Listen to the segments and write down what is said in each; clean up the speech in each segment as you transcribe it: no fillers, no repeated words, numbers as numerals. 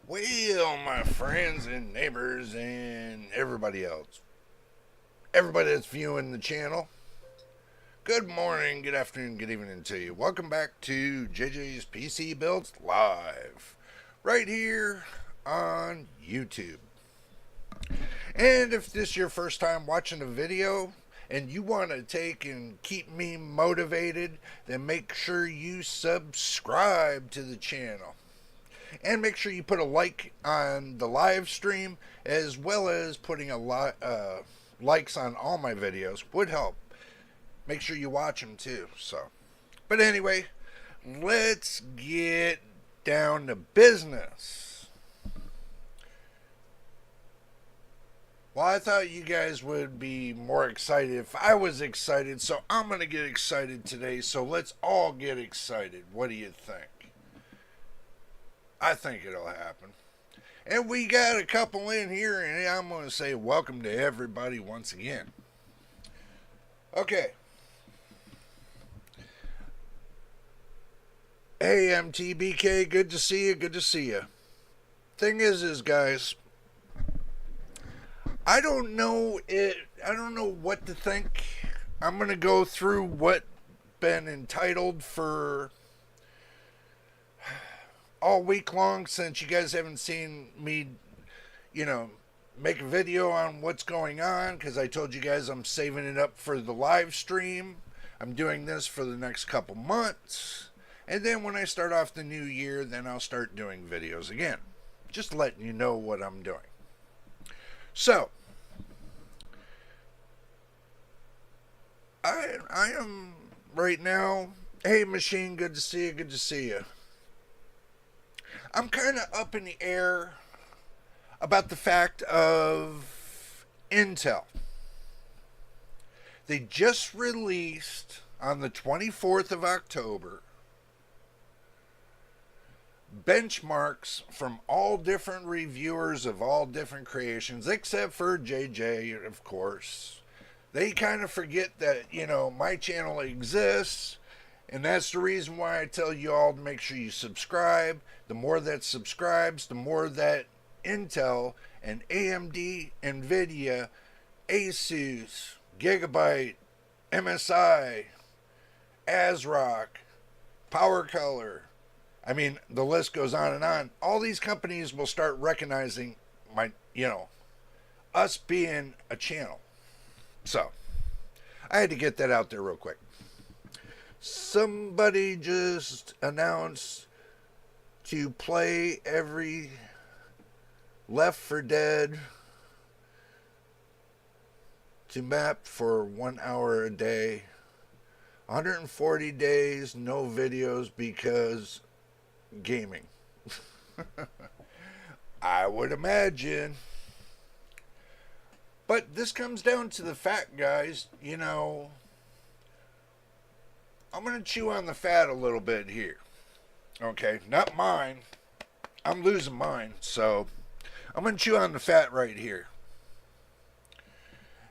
Well, my friends and neighbors and everybody else, everybody that's viewing the channel, good morning, good afternoon, good evening to you. Welcome back to JJ's PC Builds Live, right here on YouTube. And if this is your first time watching a video and you want to take and keep me motivated, then make sure you subscribe to the channel. And make sure you put a like on the live stream, as well as putting a lot likes on all my videos would help. Make sure you watch them too. But anyway, let's get down to business. Well, I thought you guys would be more excited if I was excited, so I'm going to get excited today. So let's all get excited. What do you think? I think it'll happen. And we got a couple in here, and I'm going to say welcome to everybody once again. Okay. Hey, MTBK, good to see you, good to see you. Thing is guys, I don't know what to think. I'm going to go through what been entitled for all week long, since you guys haven't seen me, make a video on what's going on, because I told you guys I'm saving it up for the live stream. I'm doing this for the next couple months, and then when I start off the new year, then I'll start doing videos again. Just letting you know what I'm doing. So, I am right now. Hey, Machine, good to see you, good to see you. I'm kind of up in the air about the fact of Intel. They just released on the 24th of October benchmarks from all different reviewers of all different creations, except for JJ, of course. They kind of forget that, my channel exists. And that's the reason why I tell you all to make sure you subscribe. The more that subscribes, the more that Intel and AMD, Nvidia, Asus, Gigabyte, MSI, ASRock, PowerColor, the list goes on and on. All these companies will start recognizing us being a channel. So, I had to get that out there real quick. Somebody just announced to play every Left 4 Dead to map for 1 hour a day. 140 days, no videos because gaming. I would imagine. But this comes down to the fact, guys, I'm going to chew on the fat a little bit here. Okay, not mine. I'm losing mine, so I'm going to chew on the fat right here.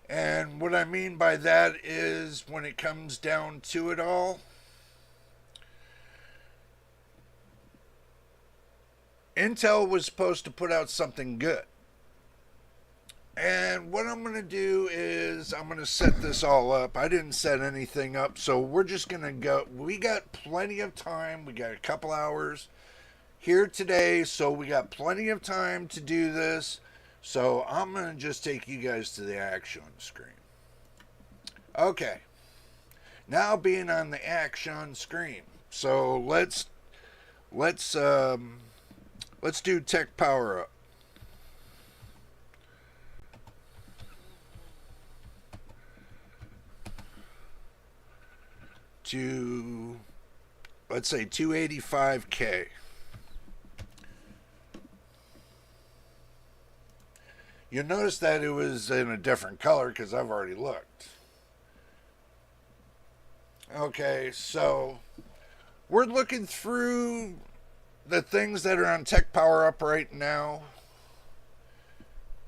And what I mean by that is, when it comes down to it all, Intel was supposed to put out something good. And what I'm going to do is I'm going to set this all up. I didn't set anything up, so we're just going to go. We got plenty of time. We got a couple hours here today, so we got plenty of time to do this. So I'm going to just take you guys to the action screen. Okay. Now being on the action screen. So let's do tech power up. To, let's say, 285K. You'll notice that it was in a different color because I've already looked. Okay, so we're looking through the things that are on Tech Power Up right now.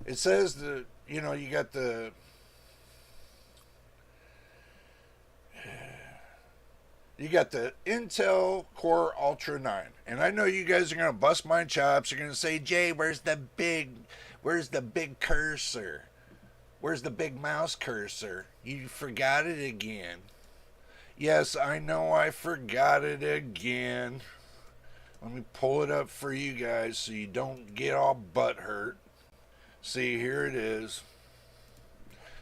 It says that, you got the You got the Intel Core Ultra 9. And I know you guys are going to bust my chops. You're going to say, Jay, where's the big cursor? Where's the big mouse cursor? You forgot it again. Yes, I know I forgot it again. Let me pull it up for you guys so you don't get all butt hurt. See, here it is.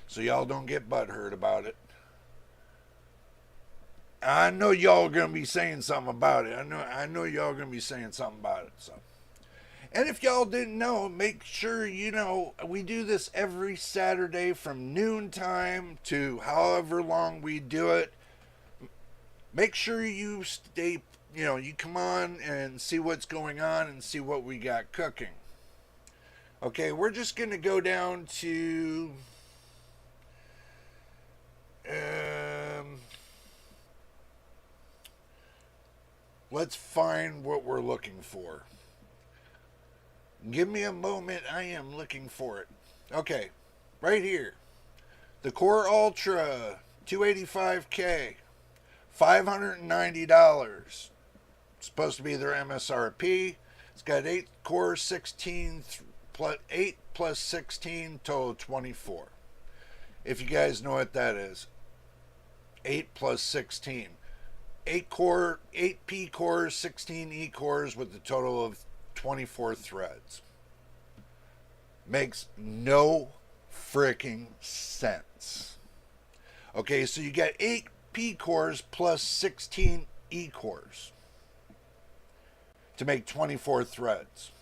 So y'all don't get butt hurt about it. I know y'all are gonna be saying something about it. I know y'all are gonna be saying something about it. So, and if y'all didn't know, make sure you know we do this every Saturday from noon time to however long we do it. Make sure you stay. You come on and see what's going on and see what we got cooking. Okay, we're just gonna go down to. Let's find what we're looking for. Give me a moment. I am looking for it. Okay, right here. The Core Ultra 285K, $590. Supposed to be their MSRP. It's got 8 cores, 16 plus 8 plus 16, total 24. If you guys know what that is, 8 plus 16. 8 P cores, 16 E cores with a total of 24 threads. Makes no freaking sense. Okay, so you got 8 P cores plus 16 E cores to make 24 threads.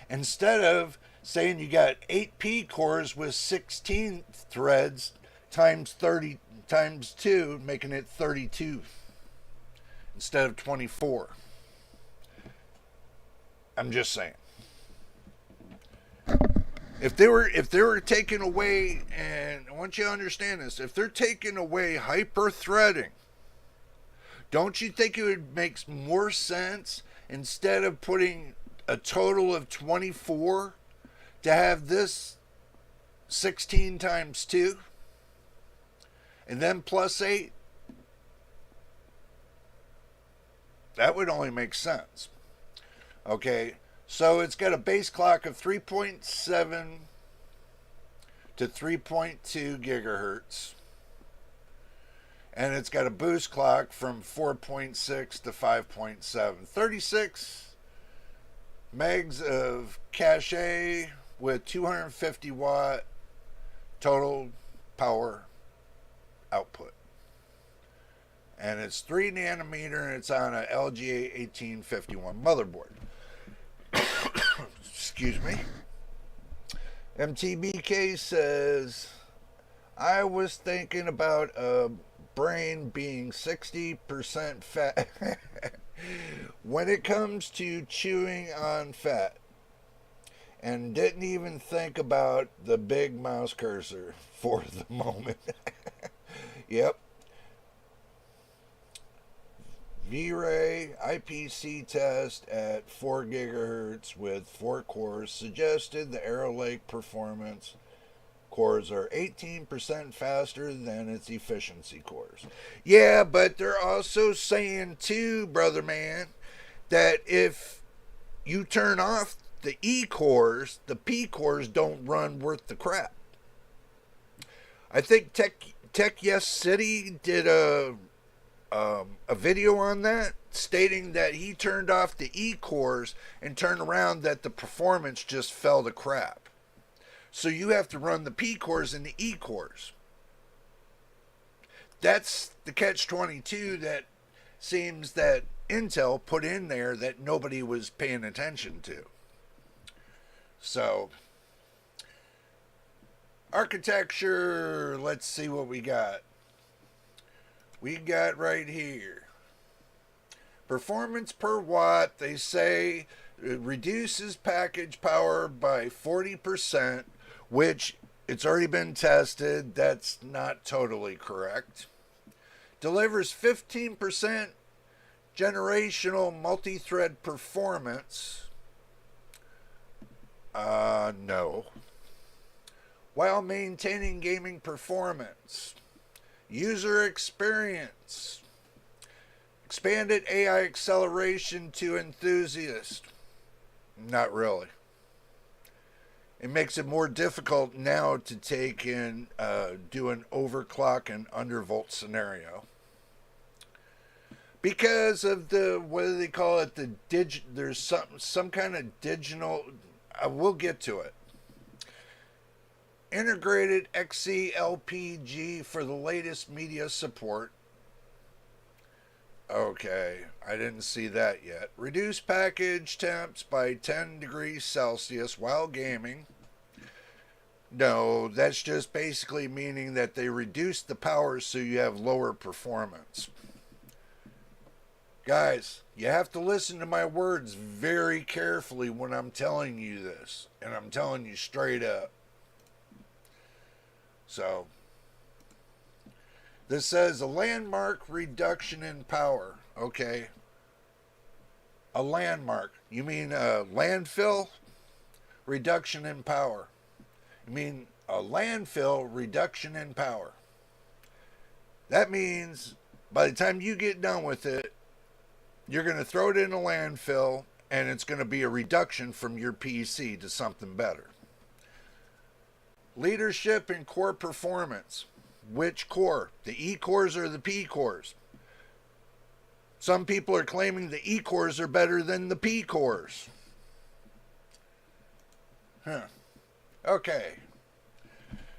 Instead of saying you got 8 P cores with 16 threads times 30 times 2, making it 32 instead of 24. I'm just saying. If they were taking away, and I want you to understand this, if they're taking away hyper threading, don't you think it would make more sense instead of putting a total of 24 to have this 16 times 2 and then plus 8? That would only make sense. Okay, so it's got a base clock of 3.7 to 3.2 gigahertz. And it's got a boost clock from 4.6 to 5.7. 36 megs of cache with 250 watt total power output. And it's 3 nanometer and it's on a LGA 1851 motherboard. Excuse me. MTBK says, I was thinking about a brain being 60% fat when it comes to chewing on fat, and didn't even think about the big mouse cursor for the moment. Yep. V-Ray IPC test at 4 gigahertz with 4 cores suggested the Arrow Lake performance cores are 18% faster than its efficiency cores. Yeah, but they're also saying too, brother man, that if you turn off the E cores, the P cores don't run worth the crap. I think Tech Yes City did a video on that, stating that he turned off the E cores and turned around that the performance just fell to crap. So you have to run the P cores and the E cores. That's the catch-22 that seems that Intel put in there that nobody was paying attention to. So, architecture, let's see what we got. We got right here. Performance per watt, they say it reduces package power by 40%, which it's already been tested. That's not totally correct. Delivers 15% generational multi-thread performance. No. while maintaining gaming performance, user experience, expanded AI acceleration to enthusiasts. Not really. It makes it more difficult now to take in, do an overclock and undervolt scenario. Because of the, what do they call it, there's some kind of digital, we'll get to it. Integrated XC-LPG for the latest media support. Okay, I didn't see that yet. Reduce package temps by 10 degrees Celsius while gaming. No, that's just basically meaning that they reduce the power so you have lower performance. Guys, you have to listen to my words very carefully when I'm telling you this. And I'm telling you straight up. So, this says a landmark reduction in power. Okay. A landmark. You mean a landfill reduction in power? You mean a landfill reduction in power? That means by the time you get done with it, you're going to throw it in a landfill and it's going to be a reduction from your PC to something better. Leadership and core performance. Which core? The E cores or the P cores? Some people are claiming the E cores are better than the P cores. Huh. Okay.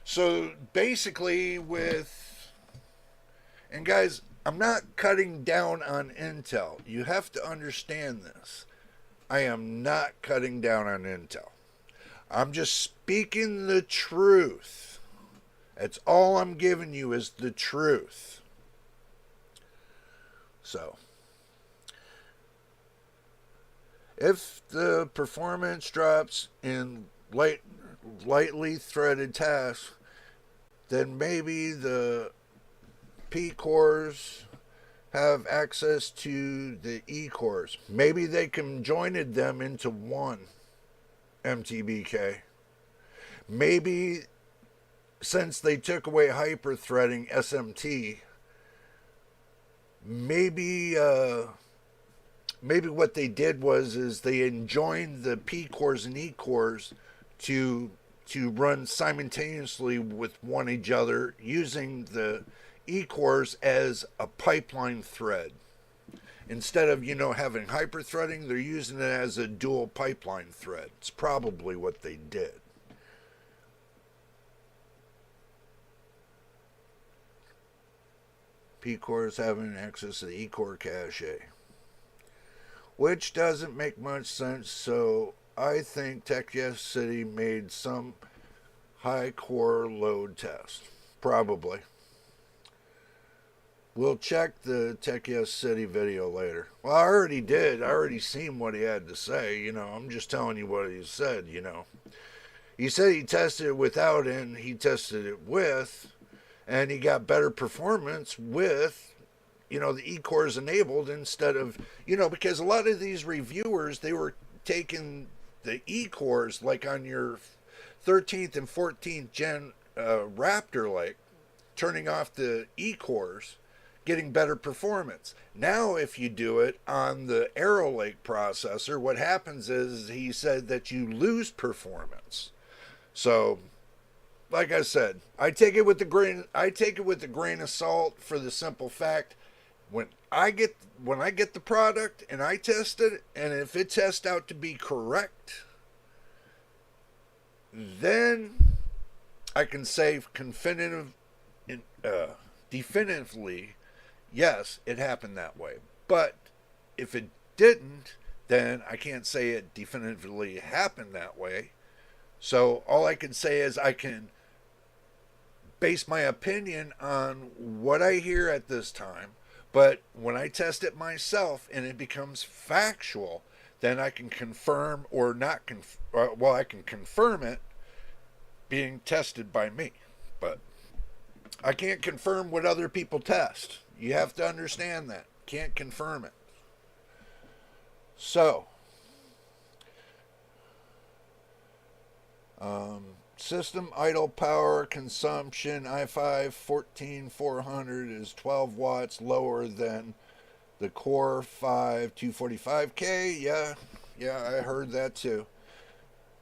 So basically and guys, I'm not cutting down on Intel. You have to understand this. I am not cutting down on Intel. I'm just speaking the truth. That's all I'm giving you is the truth. So, if the performance drops in lightly threaded tasks, then maybe the P cores have access to the E cores. Maybe they conjoined them into one MTBK. Maybe since they took away hyper-threading SMT, maybe what they did is they enjoined the P cores and E cores to run simultaneously with one each other, using the E cores as a pipeline thread. Instead of, having hyper-threading, they're using it as a dual pipeline thread. It's probably what they did. P cores having access to the E core cache, which doesn't make much sense. So I think TechYes City made some high core load test. Probably. We'll check the TechYes City video later. Well, I already did. I already seen what he had to say. I'm just telling you what he said, He said he tested it without and he tested it with, and he got better performance with, the E-cores enabled instead of, because a lot of these reviewers, they were taking the E-cores like on your 13th and 14th gen Raptor Lake, turning off the E-cores, getting better performance. Now, if you do it on the Arrow Lake processor, what happens is he said that you lose performance. So, like I said, I take it with the grain of salt for the simple fact when I get the product and I test it, and if it tests out to be correct, then I can say definitively, yes, it happened that way. But if it didn't, then I can't say it definitively happened that way. So all I can say is I can base my opinion on what I hear at this time. But when I test it myself and it becomes factual, then I can confirm or not I can confirm it being tested by me. But I can't confirm what other people test. You have to understand that. Can't confirm it. So, System idle power consumption i5 14400 is 12 watts lower than the Core 5 245K. Yeah, I heard that too.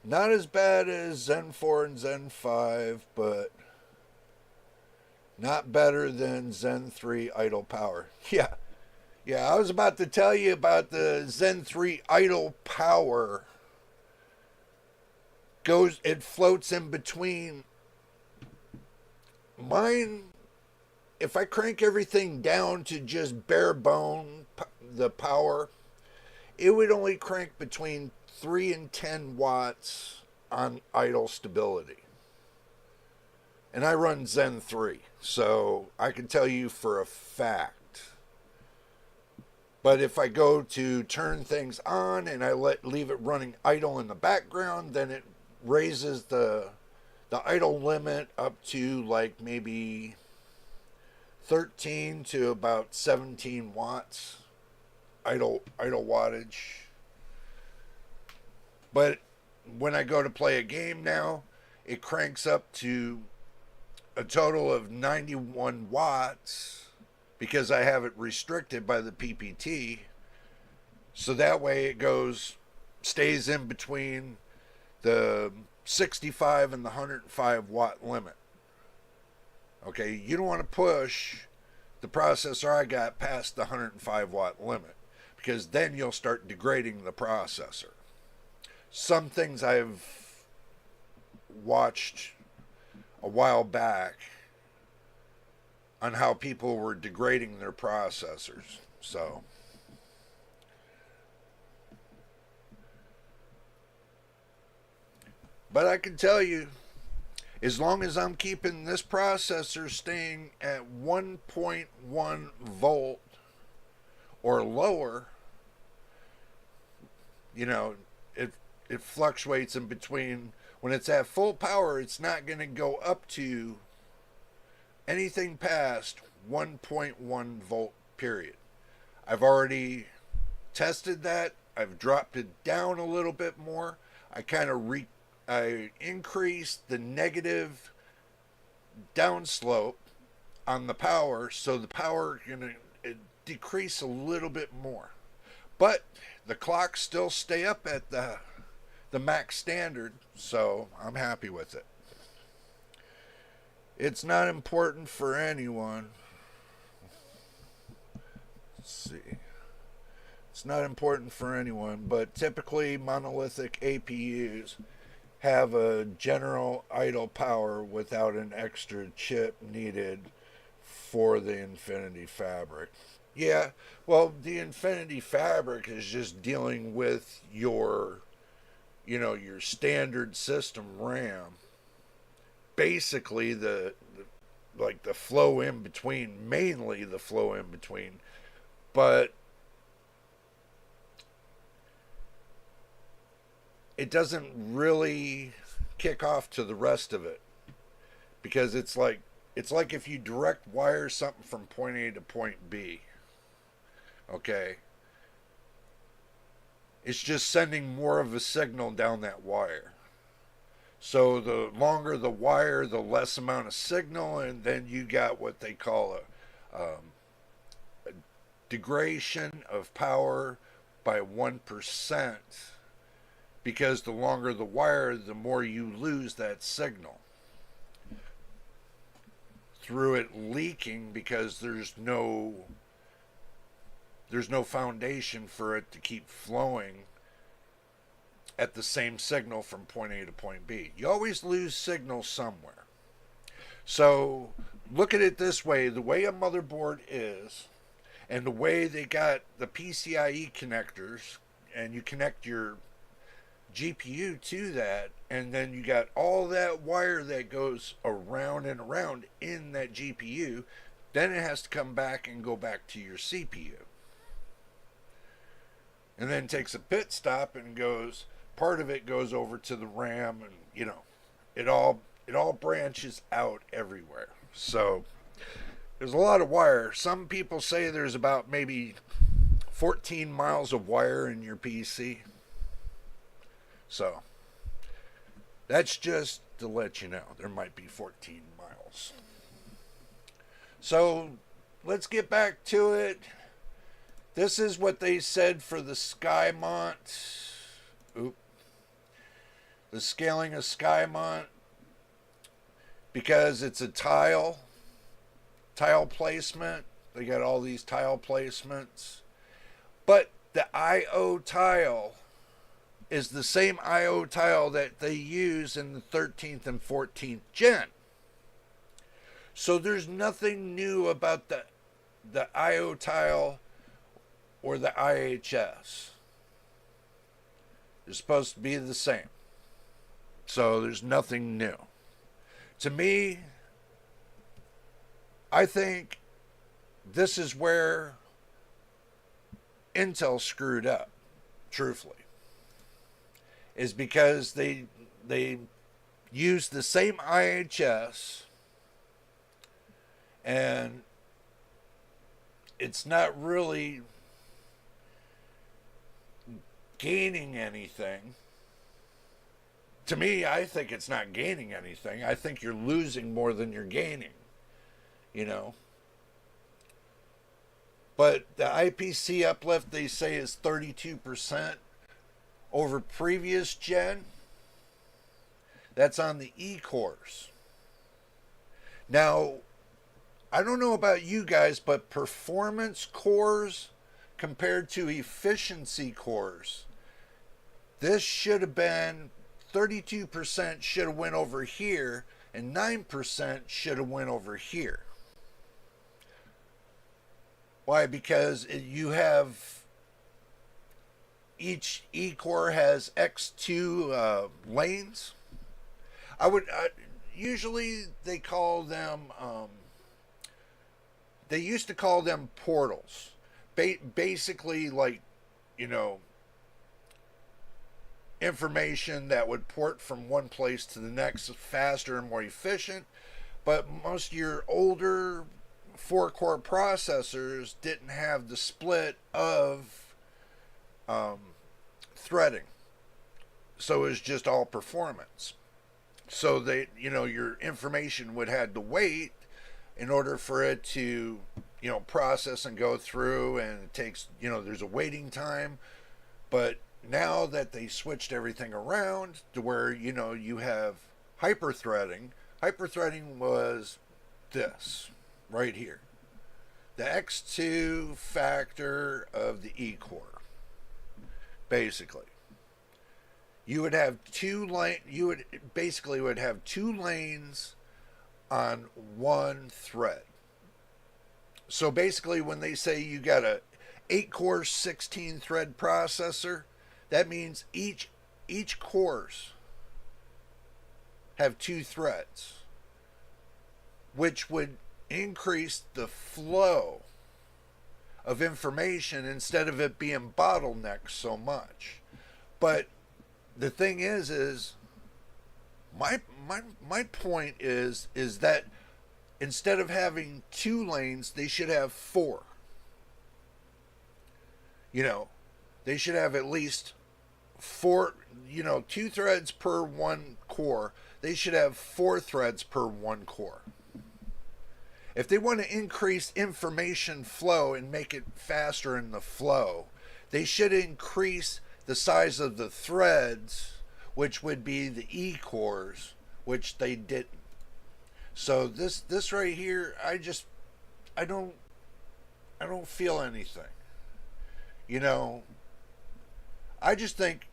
Not as bad as Zen 4 and Zen 5, but not better than Zen 3 idle power. Yeah, I was about to tell you about the Zen 3 idle power. It floats in between. Mine, if I crank everything down to just bare bone, the power, it would only crank between 3 and 10 watts on idle stability. And I run Zen 3, so I can tell you for a fact. But if I go to turn things on and I leave it running idle in the background, then it raises the idle limit up to like maybe 13 to about 17 watts idle wattage. But when I go to play a game now, it cranks up to a total of 91 watts because I have it restricted by the PPT. So that way it stays in between the 65 and the 105 watt limit. Okay, you don't want to push the processor I got past the 105 watt limit, because then you'll start degrading the processor. Some things I've watched a while back on how people were degrading their processors. So but I can tell you, as long as I'm keeping this processor staying at 1.1 volt or lower, it fluctuates in between. When it's at full power, it's not going to go up to anything past 1.1 volt, period. I've already tested that. I've dropped it down a little bit more. I increased the negative downslope on the power, so the power going to decrease a little bit more. But the clocks still stay up at the max standard, so I'm happy with it. It's not important for anyone. Let's see. It's not important for anyone, but typically monolithic APUs have a general idle power without an extra chip needed for the Infinity Fabric. Yeah, well, the Infinity Fabric is just dealing with your standard system RAM. Basically, the flow in between, mainly the flow in between, but it doesn't really kick off to the rest of it, because it's like if you direct wire something from point A to point B. Okay, it's just sending more of a signal down that wire. So the longer the wire, the less amount of signal, and then you got what they call a degradation of power by 1%, because the longer the wire, the more you lose that signal through it leaking, because there's no foundation for it to keep flowing at the same signal from point A to point B. You always lose signal somewhere. So look at it this way: the way a motherboard is, and the way they got the PCIe connectors, and you connect your GPU to that, and then you got all that wire that goes around and around in that GPU, then it has to come back and go back to your CPU, and then takes a pit stop and part of it goes over to the RAM, and it all branches out everywhere. So there's a lot of wire. Some people say there's about maybe 14 miles of wire in your PC. So That's just to let you know there might be 14 miles. So let's get back to it. This is what they said for the Skymont. The scaling of Skymont, because it's a tile placement. They got all these tile placements. But the IO tile is the same IO tile that they use in the 13th and 14th gen. So there's nothing new about the IO tile or the IHS. They're supposed to be the same. So there's nothing new. To me, I think this is where Intel screwed up, truthfully. Is because they used the same IHS, and it's not really gaining anything. To me, I think it's not gaining anything. I think you're losing more than you're gaining, you know. But the IPC uplift, they say, is 32% over previous gen. That's on the E-cores. Now, I don't know about you guys, but performance cores compared to efficiency cores, this should have been 32% should have went over here, and 9% should have went over here. Why? Because you have each E-core has X2 lanes. Usually they call them, they used to call them portals. Basically, like, you know, information that would port from one place to the next faster and more efficient. But most of your older 4-core processors didn't have the split of threading. So it was just all performance. So they, you know, your information would have to wait in order for it to, you know, process and go through, and it takes, you know, there's a waiting time. But now that they switched everything around to where, you know, you have hyperthreading was this right here, the X2 factor of the E-core. Basically, you would have two lanes on one thread. So basically, when they say you got a 8-core 16-thread processor, that means each cores have 2 threads, which would increase the flow of information instead of it being bottlenecked so much. But the thing is my point is that instead of having 2 lanes, they should have 4. You know, they should have at least 4, you know, 2 threads per 1 core. They should have 4 threads per 1 core. If they want to increase information flow and make it faster in the flow, they should increase the size of the threads, which would be the E-cores, which they didn't. So this right here, I don't feel anything. You know, I just think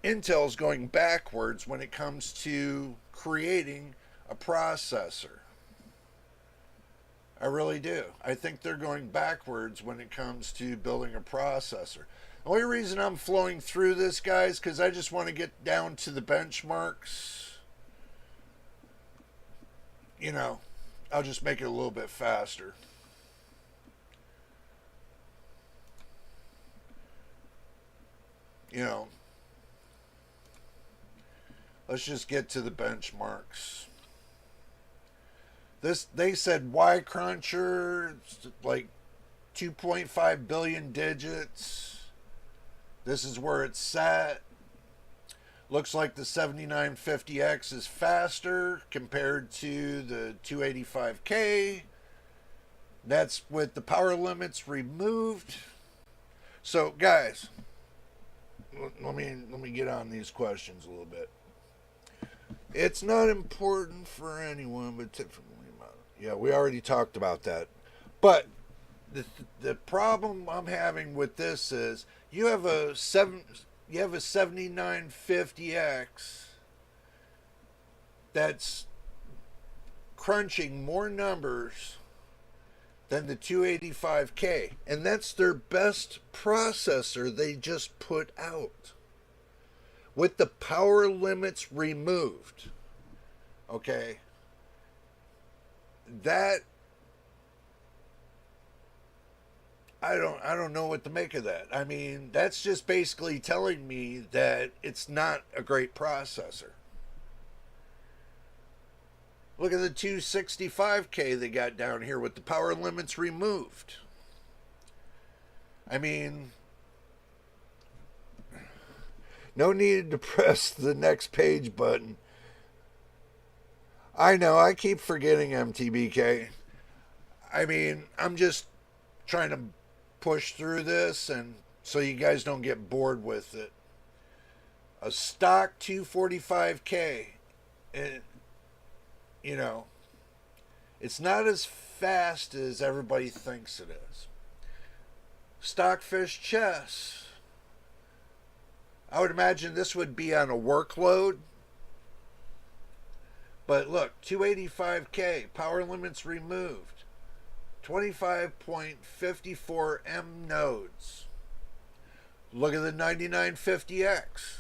Intel's going backwards when it comes to creating a processor. I really do. I think they're going backwards when it comes to building a processor. The only reason I'm flowing through this, guys, because I just want to get down to the benchmarks. You know, I'll just make it a little bit faster. You know, let's just get to the benchmarks. They said Y cruncher, like 2.5 billion digits. This is where it's set. Looks like the 7950X is faster compared to the 285K. That's with the power limits removed. So, guys, let me get on these questions a little bit. It's not important for anyone, but yeah, we already talked about that. But the problem I'm having with this is you have a 7950X that's crunching more numbers than the 285K, and that's their best processor they just put out with the power limits removed. Okay, that I don't know what to make of that. I mean, that's just basically telling me that it's not a great processor. Look at the 265K they got down here with the power limits removed. I mean, no need to press the next page button. I know, I keep forgetting MTBK. I mean, I'm just trying to push through this and so you guys don't get bored with it. A stock 245K, and you know, it's not as fast as everybody thinks it is. Stockfish chess, I would imagine this would be on a workload. But look, 285K, power limits removed, 25.54 M nodes. Look at the 9950X.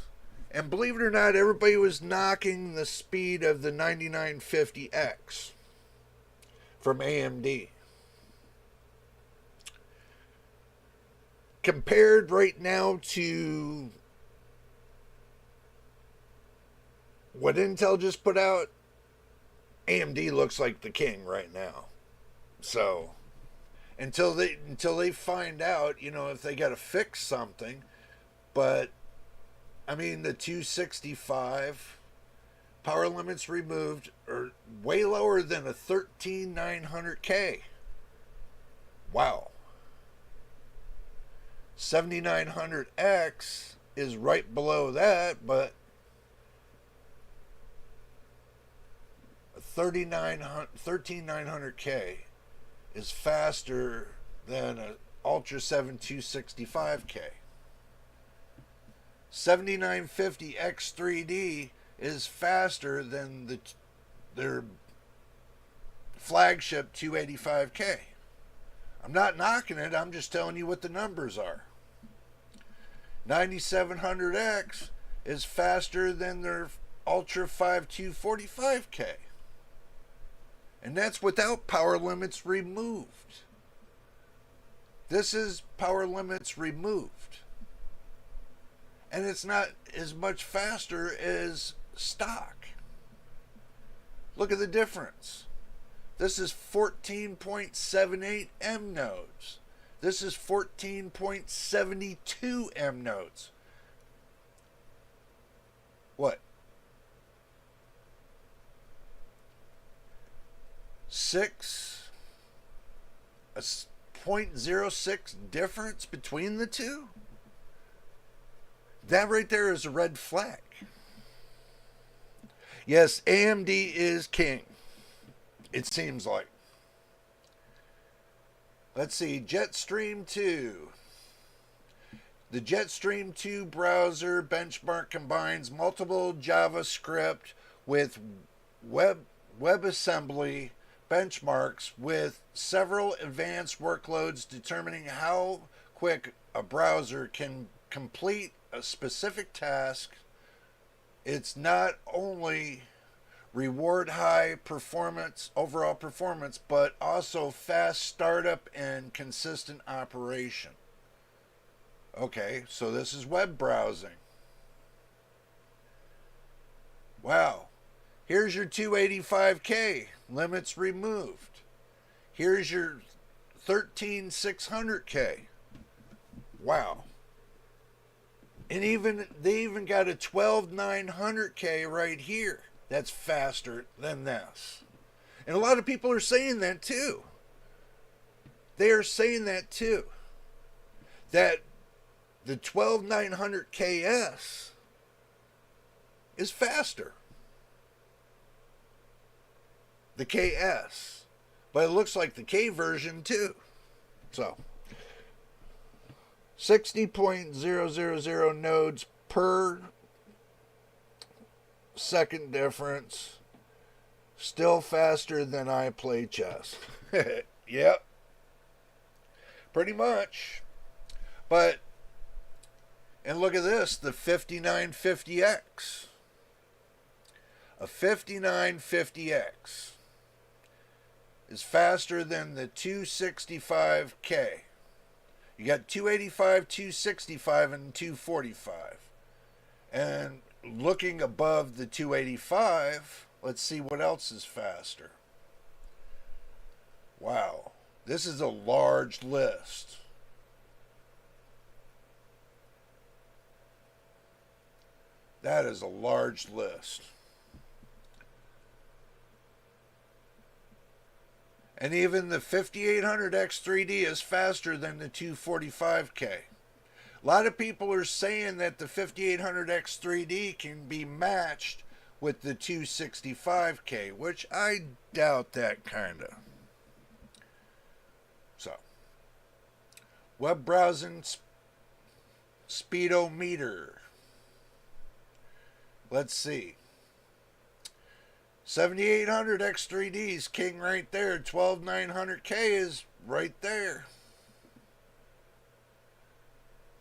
And believe it or not, everybody was knocking the speed of the 9950X from AMD. Compared right now to what Intel just put out, AMD looks like the king right now. So until they find out, you know, if they got to fix something. But I mean, the 265 power limits removed are way lower than a 13900K. Wow. 7900X is right below that, but 13900K is faster than an Ultra 7 265K. 7950X3D is faster than their flagship 285K. I'm not knocking it, I'm just telling you what the numbers are. 9700X is faster than their Ultra 5 245K. And that's without power limits removed. This is power limits removed. And it's not as much faster as stock. Look at the difference. This is 14.78 M nodes. This is 14.72 M nodes. What? 0.06 difference between the two? That right there is a red flag. Yes, AMD is king. It seems like. Let's see, Jetstream 2. The Jetstream 2 browser benchmark combines multiple JavaScript with WebAssembly benchmarks with several advanced workloads determining how quick a browser can complete a specific task. It's not only reward high performance, overall performance, but also fast startup and consistent operation. Okay, so this is web browsing. Wow. Here's your 285K, limits removed. Here's your 13600K. Wow. And they even got a 12900K right here that's faster than this. And a lot of people are saying that too. They are saying that too. That the 12900KS is faster. The KS. But it looks like the K version too. So 60.000 nodes per second difference. Still faster than I play chess. Yep. Pretty much. But, and look at this, the 5950X. A 5950X is faster than the 265K. You got 285, 265, and 245. And looking above the 285, let's see what else is faster. Wow, this is a large list. That is a large list. And even the 5800X3D is faster than the 245K. A lot of people are saying that the 5800X3D can be matched with the 265K, which I doubt that kinda. So, web browsing speedometer. Let's see. 7800X3D is king right there. 12900K is right there.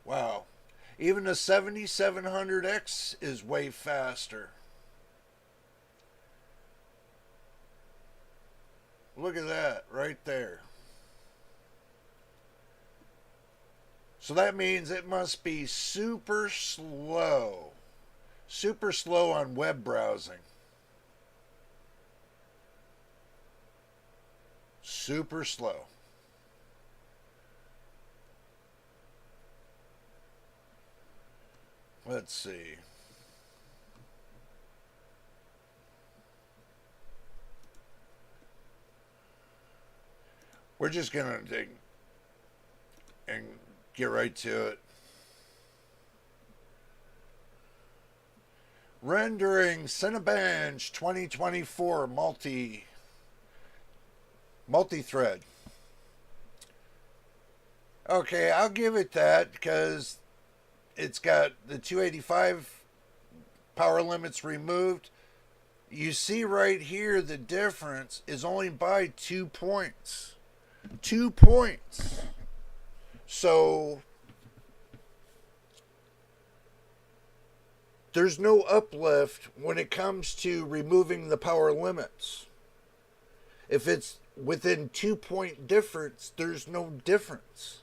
Wow. Even the 7700X is way faster. Look at that right there. So that means it must be super slow. Super slow on web browsing. Super slow. Let's see. We're just going to dig and get right to it. Rendering Cinebench 2024 multi-thread. Okay, I'll give it that because it's got the 285 power limits removed. You see right here the difference is only by 2 points. 2 points. So there's no uplift when it comes to removing the power limits. If it's within 2 point difference, there's no difference.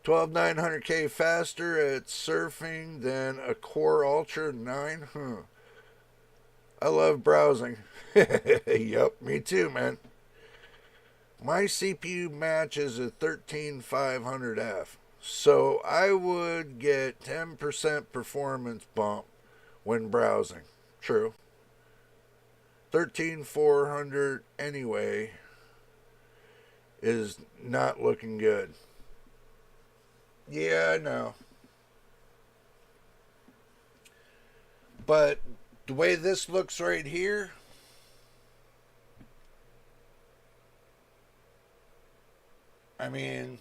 12900K faster at surfing than a Core Ultra 9. I love browsing. Yup, me too, man. My CPU matches a 13500F. So I would get 10% performance bump when browsing. True. 13400 anyway is not looking good. Yeah, I know. But the way this looks right here, I mean,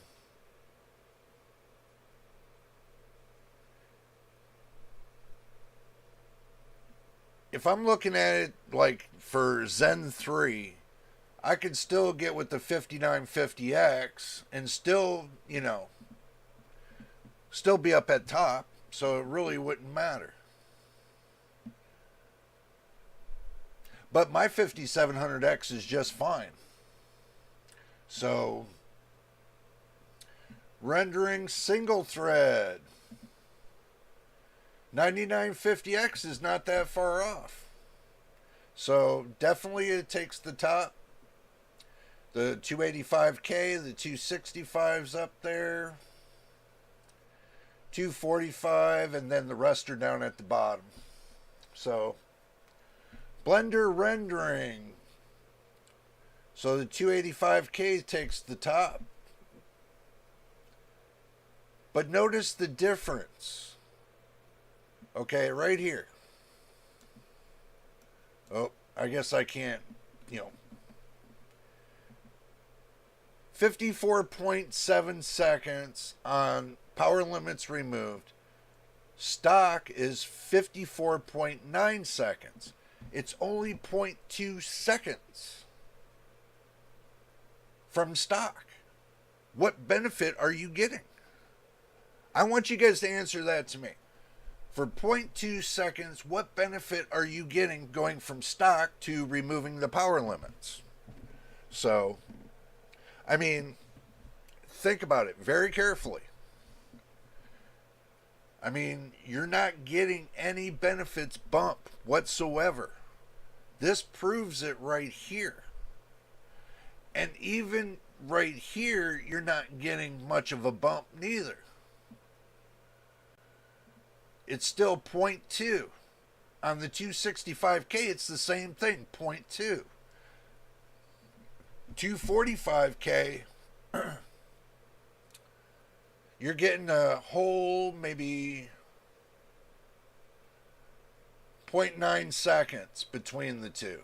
if I'm looking at it like for Zen 3, I could still get with the 5950X and still, still be up at top, so it really wouldn't matter. But my 5700X is just fine. So, rendering single thread. 9950X is not that far off. So, definitely it takes the top. The 285K, the 265's up there, 245, and then the rest are down at the bottom. So, Blender rendering. So the 285K takes the top. But notice the difference. Okay, right here. Oh, I guess I can't, 54.7 seconds on power limits removed. Stock is 54.9 seconds. It's only 0.2 seconds from stock. What benefit are you getting? I want you guys to answer that to me. For 0.2 seconds, what benefit are you getting going from stock to removing the power limits? So, I mean, think about it very carefully. I mean, you're not getting any benefits bump whatsoever. This proves it right here. And even right here, you're not getting much of a bump neither. It's still 0.2. On the 265K, it's the same thing, 0.2. 245K, you're getting a whole maybe 0.9 seconds between the two.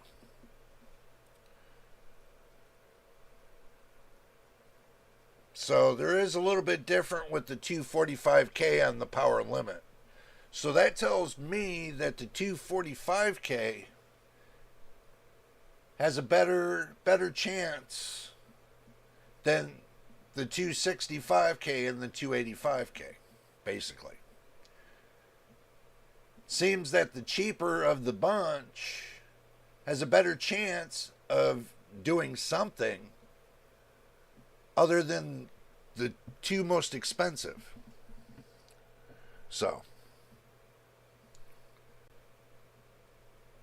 So there is a little bit different with the 245K on the power limit. So that tells me that the 245K has a better chance than the 265K and the 285K, basically. Seems that the cheaper of the bunch has a better chance of doing something other than the two most expensive. So,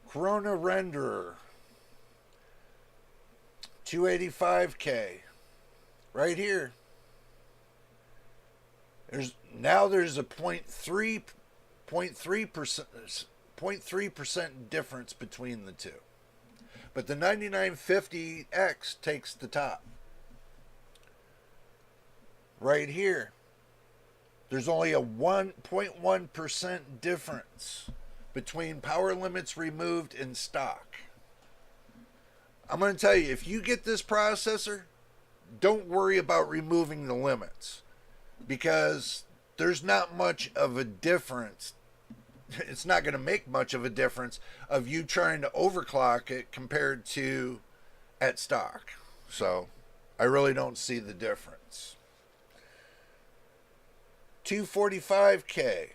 Corona renderer, 285K, right here. There's a 0.3% difference between the two. But the 9950X takes the top. Right here, there's only a 1.1% difference between power limits removed and stock. I'm going to tell you, if you get this processor, don't worry about removing the limits, because there's not much of a difference. It's not going to make much of a difference of you trying to overclock it compared to at stock. So I really don't see the difference. 245K.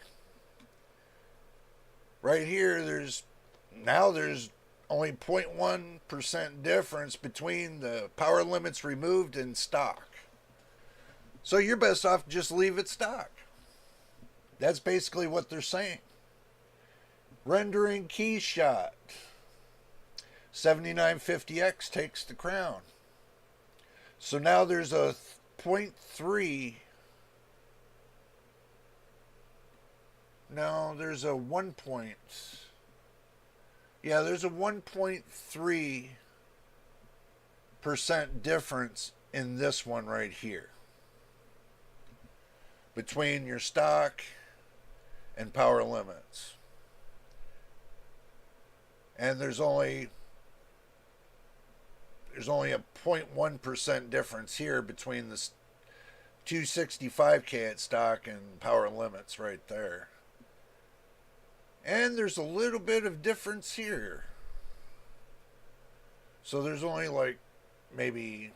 Right here, there's only 0.1% difference between the power limits removed and stock. So you're best off just leave it stock. That's basically what they're saying. Rendering key shot. 7950X takes the crown. So now there's a 0.3. No, there's a 1 point. Yeah, there's a 1.3% difference in this one right here between your stock and power limits. And there's only a 0.1% difference here between the 265K at stock and power limits right there. And there's a little bit of difference here. So there's only like maybe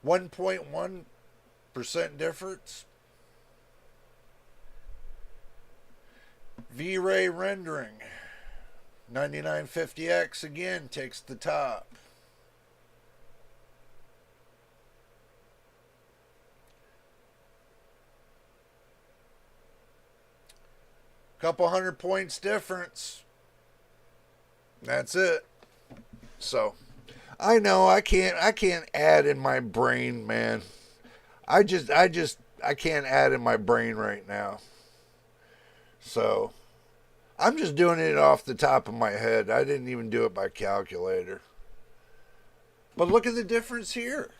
1.1% difference. V-Ray rendering. 9950X again takes the top. Couple hundred points difference. That's it. So I know I can't add in my brain, man. I can't add in my brain right now. So I'm just doing it off the top of my head. I didn't even do it by calculator. But look at the difference here.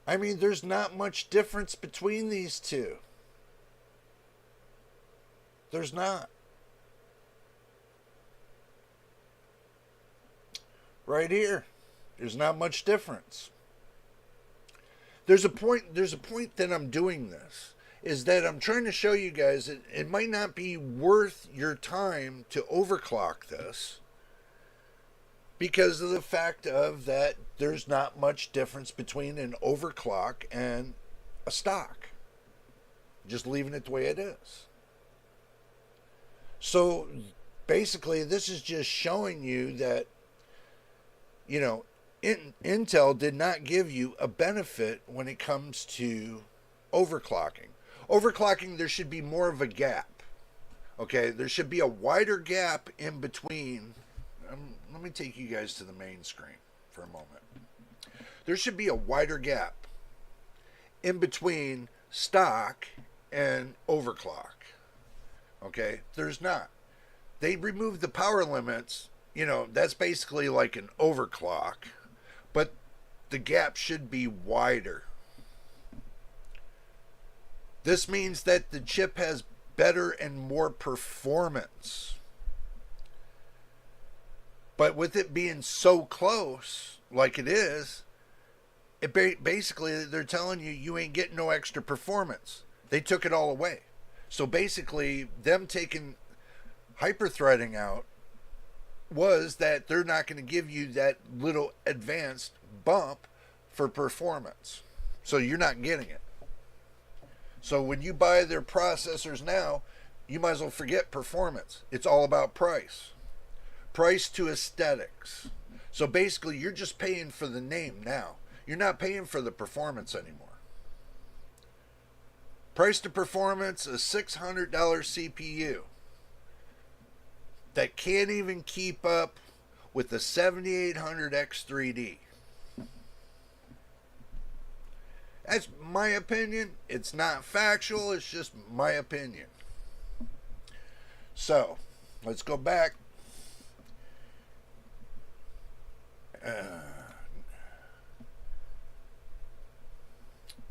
I mean, there's not much difference between these two. There's not. Right here. There's not much difference. There's a point that I'm doing this is that I'm trying to show you guys that it might not be worth your time to overclock this because of the fact of that there's not much difference between an overclock and a stock. Just leaving it the way it is. So basically this is just showing you that Intel did not give you a benefit when it comes to overclocking. Overclocking, there should be more of a gap. Okay, there should be a wider gap in between. Let me take you guys to the main screen for a moment. There should be a wider gap in between stock and overclock. Okay, there's not. They removed the power limits. That's basically like an overclock, but the gap should be wider. This means that the chip has better and more performance. But with it being so close, like it is, basically they're telling you ain't getting no extra performance. They took it all away. So basically, them taking hyper-threading out was that they're not going to give you that little advanced bump for performance. So you're not getting it. So when you buy their processors now, you might as well forget performance. It's all about price. Price to aesthetics. So basically, you're just paying for the name now. You're not paying for the performance anymore. Price to performance, a $600 CPU that can't even keep up with the 7800X3D. That's my opinion. It's not factual, it's just my opinion. So, let's go back.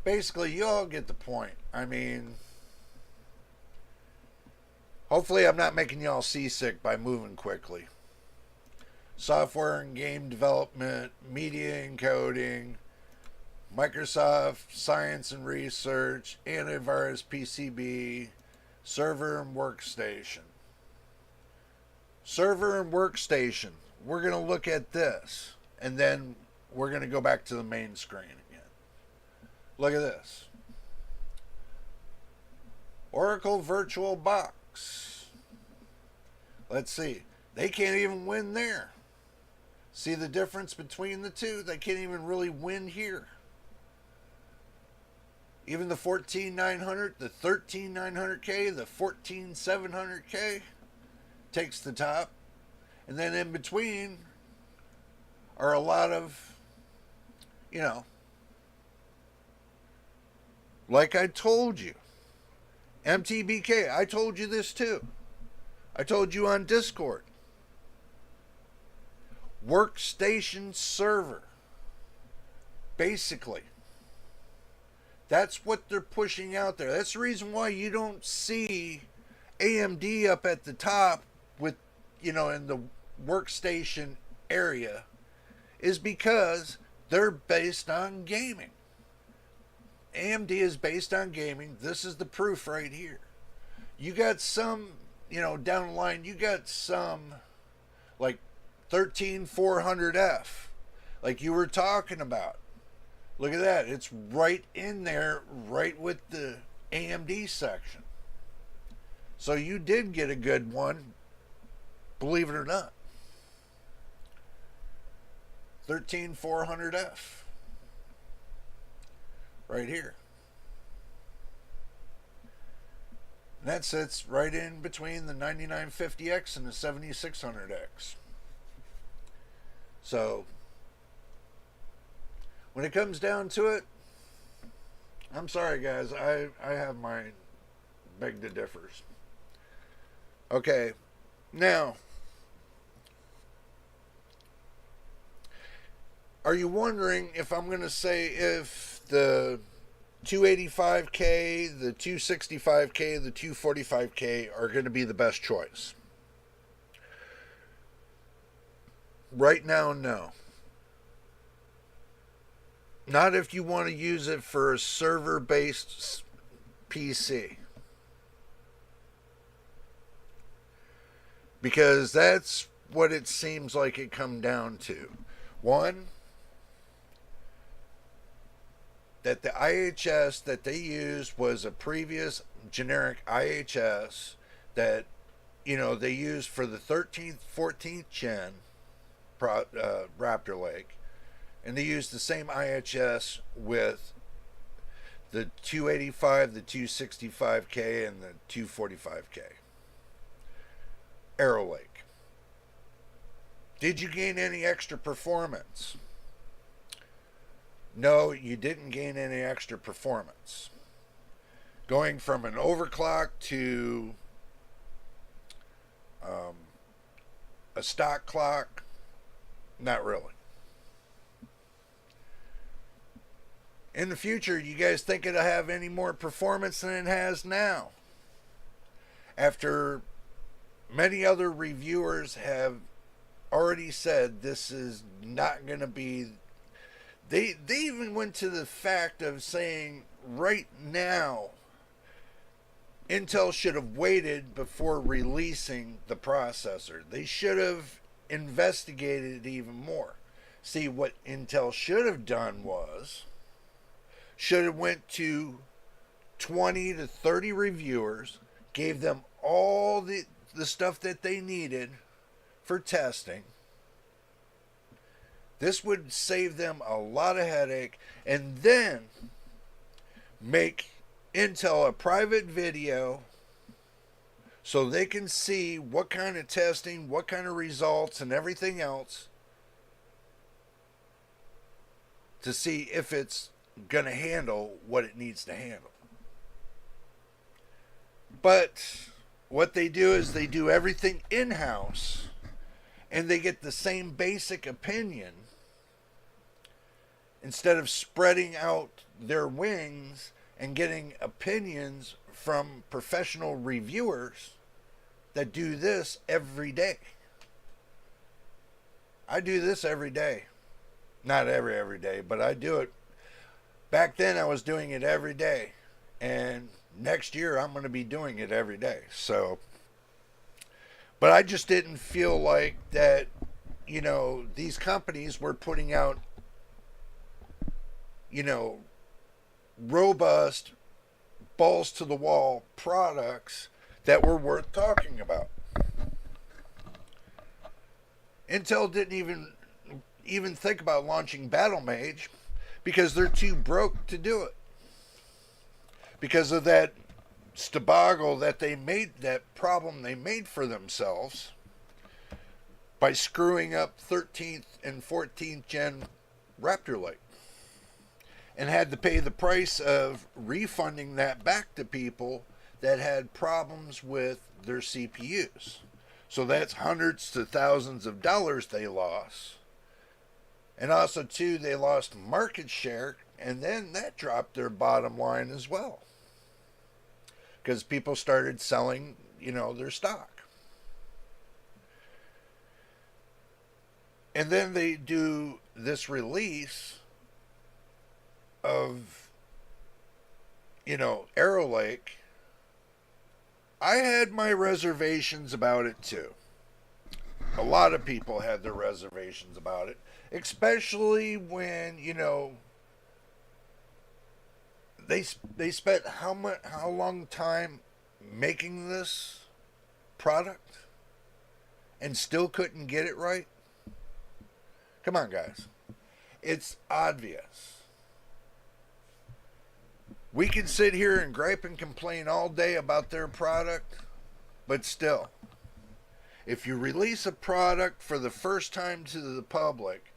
Basically, you all get the point. I mean, hopefully I'm not making y'all seasick by moving quickly. Software and game development, media encoding, Microsoft Science and Research, antivirus PCB, server and workstation. Server and workstation. We're going to look at this, and then we're going to go back to the main screen again. Look at this. Oracle VirtualBox. Let's see. They can't even win there. See the difference between the two? They can't even really win here. Even the 14900, the 13900K, the 14700K takes the top. And then in between are a lot of, like I told you, MTBK, I told you this too. I told you on Discord. Workstation server. Basically. That's what they're pushing out there. That's the reason why you don't see AMD up at the top with, in the workstation area, is because they're based on gaming. AMD is based on gaming. This is the proof right here. You got some, down the line, you got some like 13400F, like you were talking about. Look at that. It's right in there, right with the AMD section. So you did get a good one, believe it or not. 13400F. Right here. And that sits right in between the 9950X and the 7600X. So when it comes down to it, I'm sorry guys, I have my beg to differs. Okay, now, are you wondering if I'm going to say if the 285K, the 265K, the 245K are going to be the best choice? Right now, no. Not if you want to use it for a server based PC. Because that's what it seems like it come down to. One, that the IHS that they used was a previous generic IHS that, they used for the 13th, 14th gen Raptor Lake. And they used the same IHS with the 285, the 265K, and the 245K. Arrow Lake. Did you gain any extra performance? No, you didn't gain any extra performance. Going from an overclock to a stock clock, not really. In the future, you guys think it'll have any more performance than it has now? After many other reviewers have already said this is not going to be. They even went to the fact of saying right now Intel should have waited before releasing the processor. They should have investigated it even more. See, what Intel should have done was should have went to 20 to 30 reviewers, gave them all the stuff that they needed for testing. This would save them a lot of headache, and then make Intel a private video so they can see what kind of testing, what kind of results, and everything else to see if it's going to handle what it needs to handle. But what they do is they do everything in-house, and they get the same basic opinion instead of spreading out their wings and getting opinions from professional reviewers that do this every day. I do this every day. Not every day, but I do it. Back then I was doing it every day. And next year I'm going to be doing it every day. So, but I just didn't feel like that, these companies were putting out, robust, balls to the wall products that were worth talking about. Intel didn't even think about launching Battle Mage because they're too broke to do it. Because of that staboggle that they made, that problem they made for themselves by screwing up 13th and 14th gen Raptor Lake. And had to pay the price of refunding that back to people that had problems with their CPUs. So that's hundreds to thousands of dollars they lost. And also, too, they lost market share, and then that dropped their bottom line as well. Because people started selling, their stock. And then they do this release of, Arrow Lake. I had my reservations about it too. A lot of people had their reservations about it, especially when, they spent how long time making this product and still couldn't get it right. Come on, guys. It's obvious. We can sit here and gripe and complain all day about their product, but still, If you release a product for the first time to the public,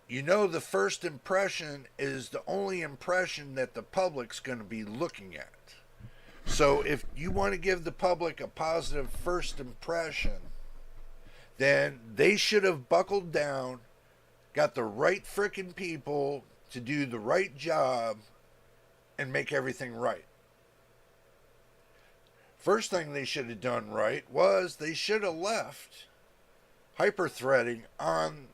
you know the first impression is the only impression that the public's going to be looking at. So if you want to give the public a positive first impression, then they should have buckled down, got the right frickin' people to do the right job, and make everything right. First thing they should have done right was they should have left hyper-threading on,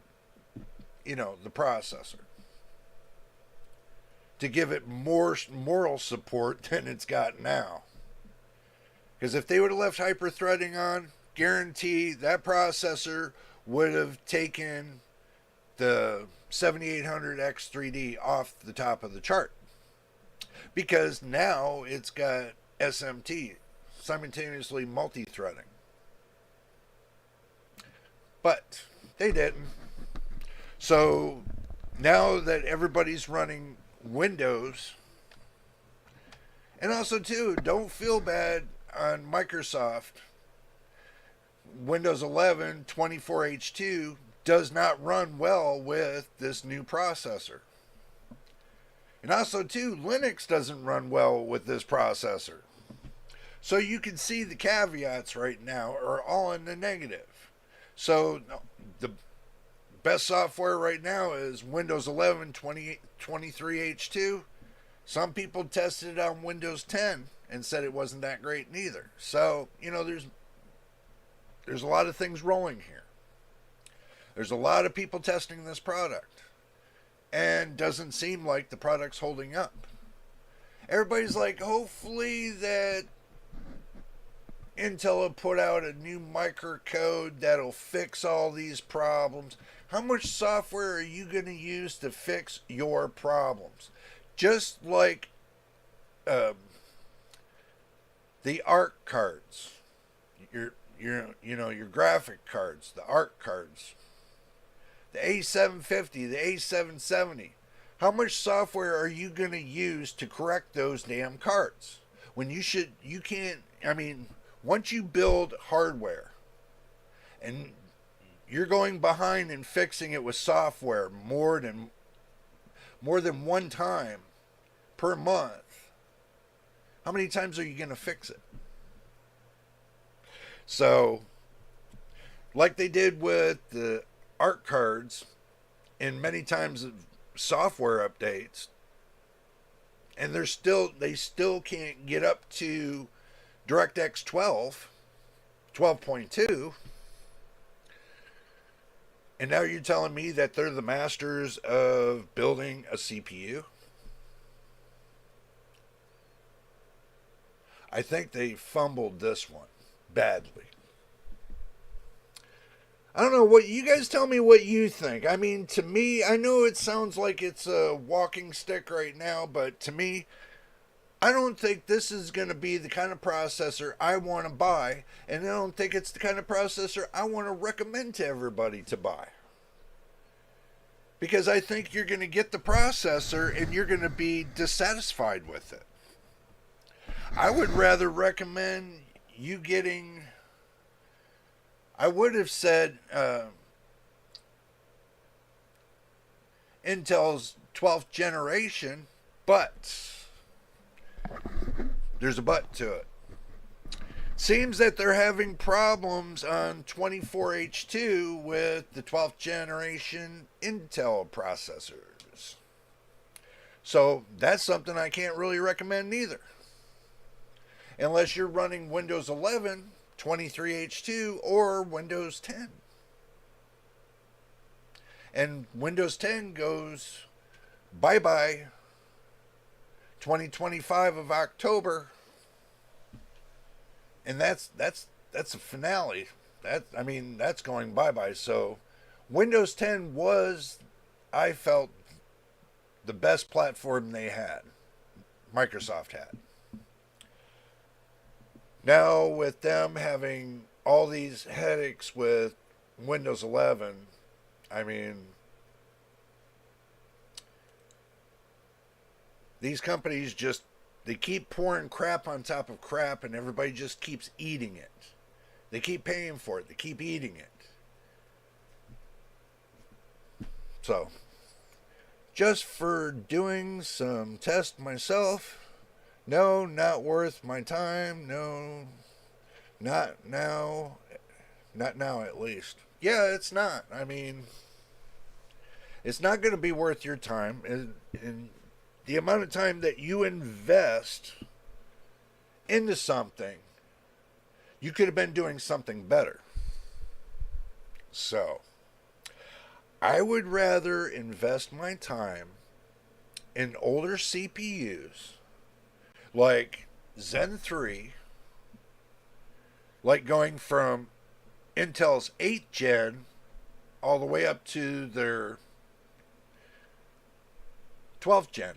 the processor to give it more moral support than it's got now. Because if they would have left hyper-threading on, guarantee that processor would have taken the 7800X3D off the top of the chart. Because now it's got SMT, simultaneously multi-threading. But they didn't. So now that everybody's running Windows, and also too, don't feel bad on Microsoft. Windows 11 24H2 does not run well with this new processor. And also too, Linux doesn't run well with this processor. So you can see the caveats right now are all in the negative. So the best software right now is Windows 11 23H2. Some people tested it on Windows 10 and said it wasn't that great neither. So, there's a lot of things rolling here. There's a lot of people testing this product. And doesn't seem like the product's holding up. Everybody's like, hopefully that Intel will put out a new microcode that'll fix all these problems. How much software are you going to use to fix your problems? Just like the ARC cards, your graphic cards, the ARC cards, the A750, the A770. How much software are you going to use to correct those damn cards? When once you build hardware and you're going behind and fixing it with software more than one time per month, how many times are you going to fix it? So, like they did with the ARC cards and many times of software updates, and they still can't get up to DirectX 12.2, and now you're telling me that they're the masters of building a CPU? I think they fumbled this one badly. I don't know, what you guys tell me what you think. I mean, to me, I know it sounds like it's a walking stick right now, but to me, I don't think this is going to be the kind of processor I want to buy, and I don't think it's the kind of processor I want to recommend to everybody to buy. Because I think you're going to get the processor and you're going to be dissatisfied with it. I would rather recommend you getting... I would have said Intel's 12th generation, but there's a but to it. Seems that they're having problems on 24H2 with the 12th generation Intel processors. So that's something I can't really recommend either. Unless you're running Windows 11, 23H2, or Windows 10. And Windows 10 goes bye-bye 2025 of October. And that's a finale. That's going bye-bye. So Windows 10 was, I felt, the best platform they had. Microsoft had. Now, with them having all these headaches with Windows 11, these companies they keep pouring crap on top of crap, and everybody just keeps eating it. They keep paying for it. They keep eating it. So, just for doing some tests myself, no, not worth my time. No, not now. Not now, at least. Yeah, it's not. I mean, it's not going to be worth your time. And the amount of time that you invest into something, you could have been doing something better. So, I would rather invest my time in older CPUs like Zen 3, like going from Intel's 8th gen all the way up to their 12th gen.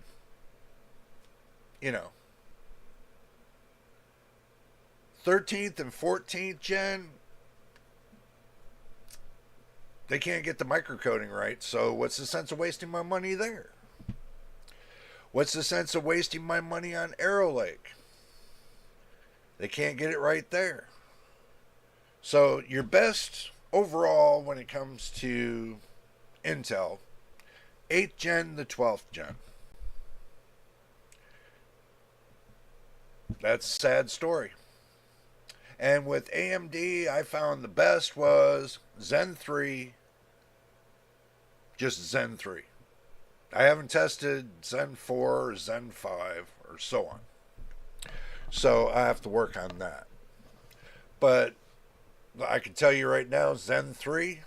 You know, 13th and 14th gen, they can't get the microcoding right, so what's the sense of wasting my money there? What's the sense of wasting my money on Arrow Lake? They can't get it right there. So your best overall when it comes to Intel, 8th gen to 12th gen. That's a sad story. And with AMD, I found the best was Zen 3, just Zen 3. I haven't tested Zen 4 or Zen 5 or so on. So I have to work on that. But I can tell you right now, Zen 3,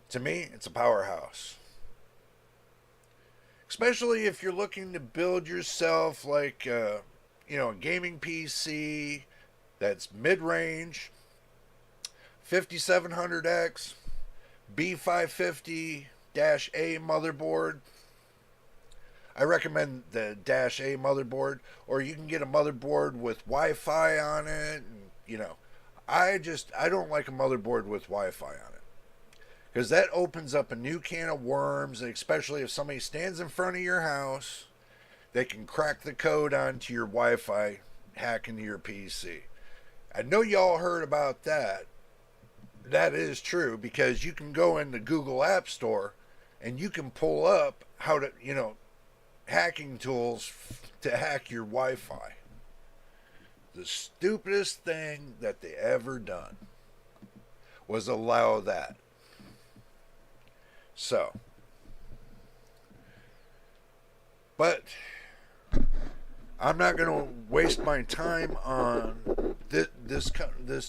to me, it's a powerhouse. Especially if you're looking to build yourself like, a gaming PC that's mid-range, 5700X, B550-A motherboard. I recommend the -A motherboard, or you can get a motherboard with Wi-Fi on it. And, I don't like a motherboard with Wi-Fi on it, because that opens up a new can of worms, especially if somebody stands in front of your house, they can crack the code onto your Wi-Fi, hack into your PC. I know y'all heard about that. That is true, because you can go in the Google App Store and you can pull up how to, hacking tools to hack your Wi-Fi. The stupidest thing that they ever done was allow that. So, but I'm not going to waste my time on this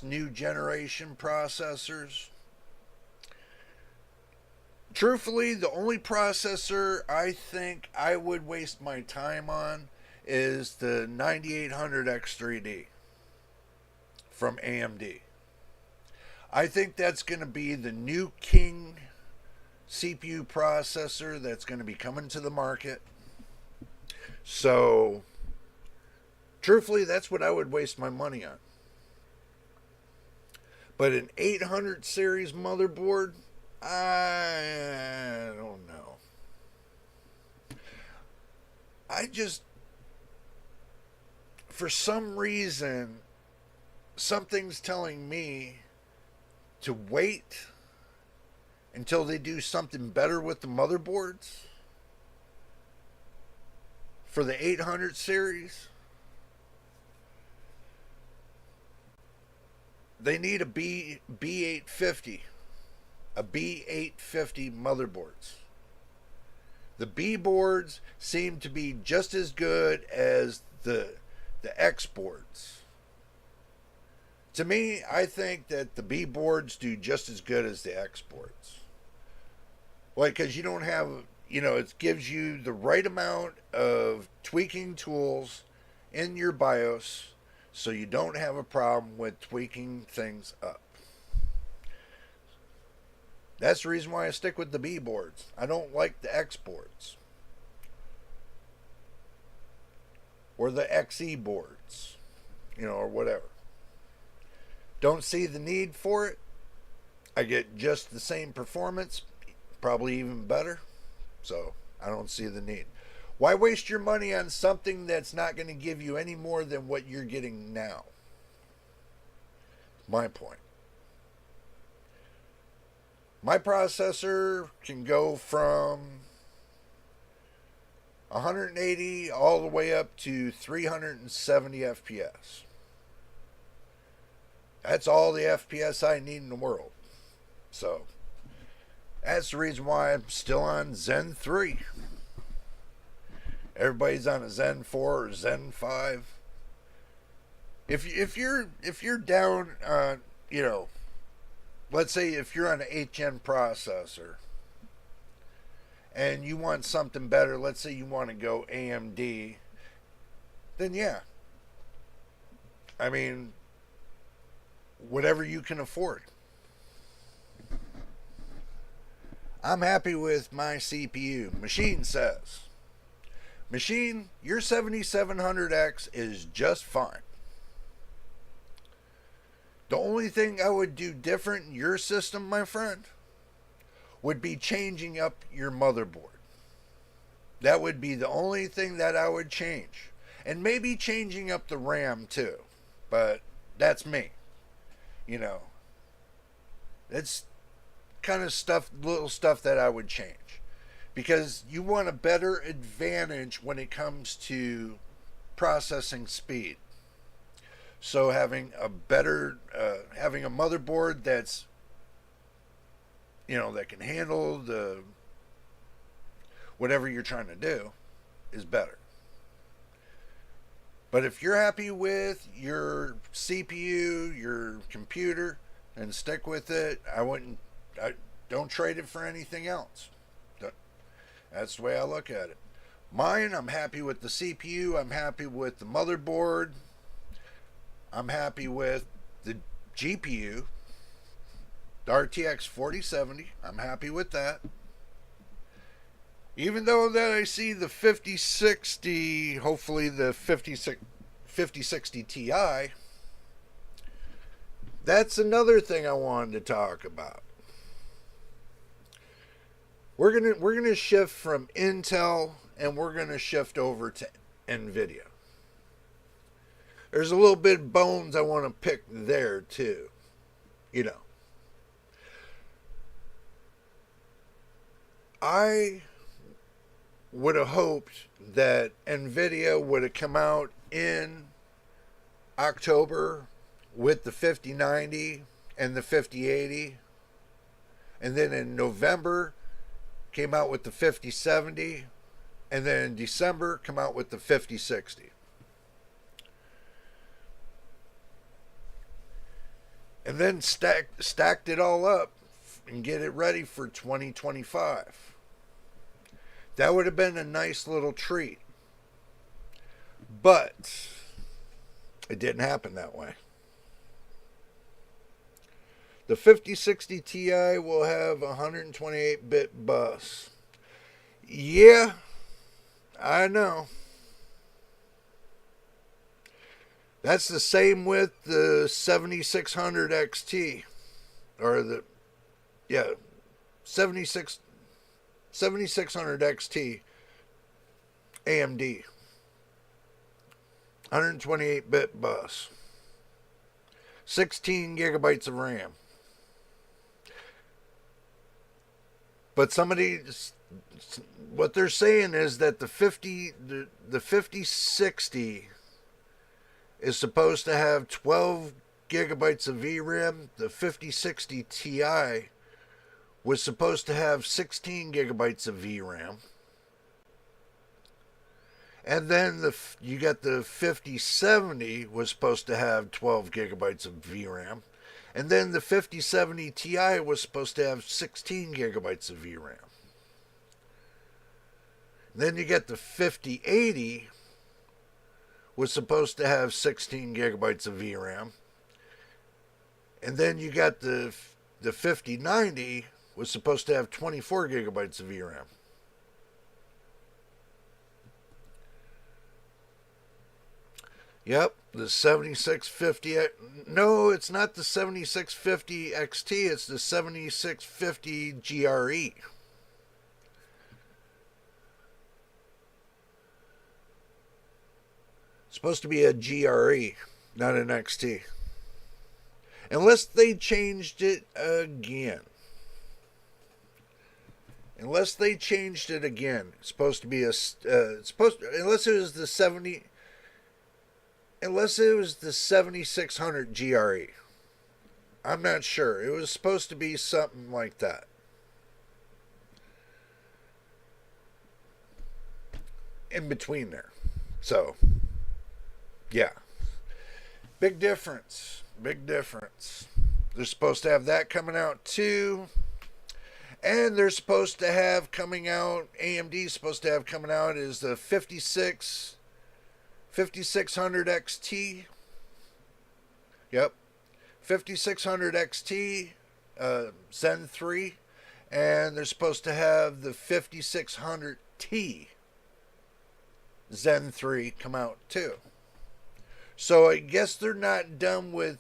new generation processors. Truthfully, the only processor I think I would waste my time on is the 9800X3D from AMD. I think that's going to be the new king CPU processor that's going to be coming to the market. So, truthfully, that's what I would waste my money on. But an 800 series motherboard, I don't know. For some reason, something's telling me to wait until they do something better with the motherboards for the 800 series. They need a B850 motherboards. The B boards seem to be just as good as the X boards. To me, I think that the B boards do just as good as the X boards. Like, because you don't have, it gives you the right amount of tweaking tools in your BIOS, so you don't have a problem with tweaking things up. That's the reason why I stick with the B boards. I don't like the X boards. Or the XE boards. Or whatever. Don't see the need for it. I get just the same performance, probably even better. So, I don't see the need. Why waste your money on something that's not going to give you any more than what you're getting now? my point. My processor can go from 180 all the way up to 370 FPS. That's all the FPS I need in the world. So, that's the reason why I'm still on Zen 3. Everybody's on a Zen 4 or Zen 5. If you're down on, let's say if you're on an 8th-gen processor and you want something better, let's say you want to go AMD, then yeah. I mean, whatever you can afford. I'm happy with my CPU. Machine says, Machine, your 7700X is just fine. The only thing I would do different in your system, my friend, would be changing up your motherboard. That would be the only thing that I would change. And maybe changing up the RAM too. But that's me. It's kind of little stuff that I would change. Because you want a better advantage when it comes to processing speed. So having a motherboard that's, that can handle whatever you're trying to do is better. But if you're happy with your CPU, your computer, and stick with it, I don't trade it for anything else. That's the way I look at it. Mine, I'm happy with the CPU, I'm happy with the motherboard, I'm happy with the GPU, the RTX 4070, I'm happy with that. Even though that I see the 5060, hopefully the 5060 Ti, that's another thing I wanted to talk about. We're gonna shift from Intel and we're gonna shift over to Nvidia. There's a little bit of bones I want to pick there too. I would have hoped that Nvidia would have come out in October with the 5090 and the 5080, and then in November came out with the 5070, and then in December come out with the 5060. And then stacked it all up and get it ready for 2025. That would have been a nice little treat. But it didn't happen that way. The 5060 Ti will have a 128-bit bus. Yeah, I know. That's the same with the 7600 XT. Or 7600 XT AMD. 128-bit bus. 16 gigabytes of RAM. But what they're saying is that the 5060 is supposed to have 12 gigabytes of VRAM. The 5060 Ti was supposed to have 16 gigabytes of VRAM. And then you got the 5070 was supposed to have 12 gigabytes of VRAM. And then the 5070 Ti was supposed to have 16 gigabytes of VRAM. Then you get the 5080 was supposed to have 16 gigabytes of VRAM. And then you got the 5090 was supposed to have 24 gigabytes of VRAM. Yep, the 7650. No, it's not the 7650 XT. It's the 7650 GRE. It's supposed to be a GRE, not an XT. Unless they changed it again. Unless they changed it again. It's supposed to be unless it was the 7600 GRE. I'm not sure. It was supposed to be something like that. In between there. So, yeah. Big difference. Big difference. They're supposed to have that coming out too. And they're supposed to have coming out, AMD's supposed to have coming out is the 5600 XT. Yep. 5600 XT, Zen 3. And they're supposed to have the 5600T Zen 3 come out too. So I guess they're not done with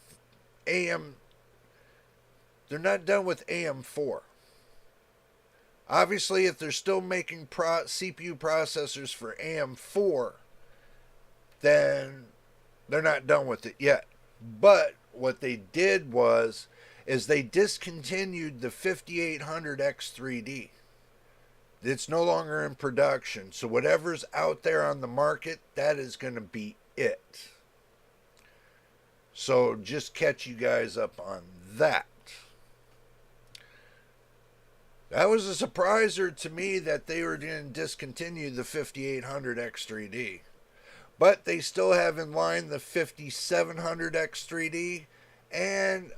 AM. They're not done with AM4. Obviously, if they're still making CPU processors for AM4, then they're not done with it yet. But what they did is they discontinued the 5800X3D. It's no longer in production. So whatever's out there on the market, that is going to be it. So just catch you guys up on that. That was a surpriser to me that they were going to discontinue the 5800 X3D. But they still have in line the 5700 X3D and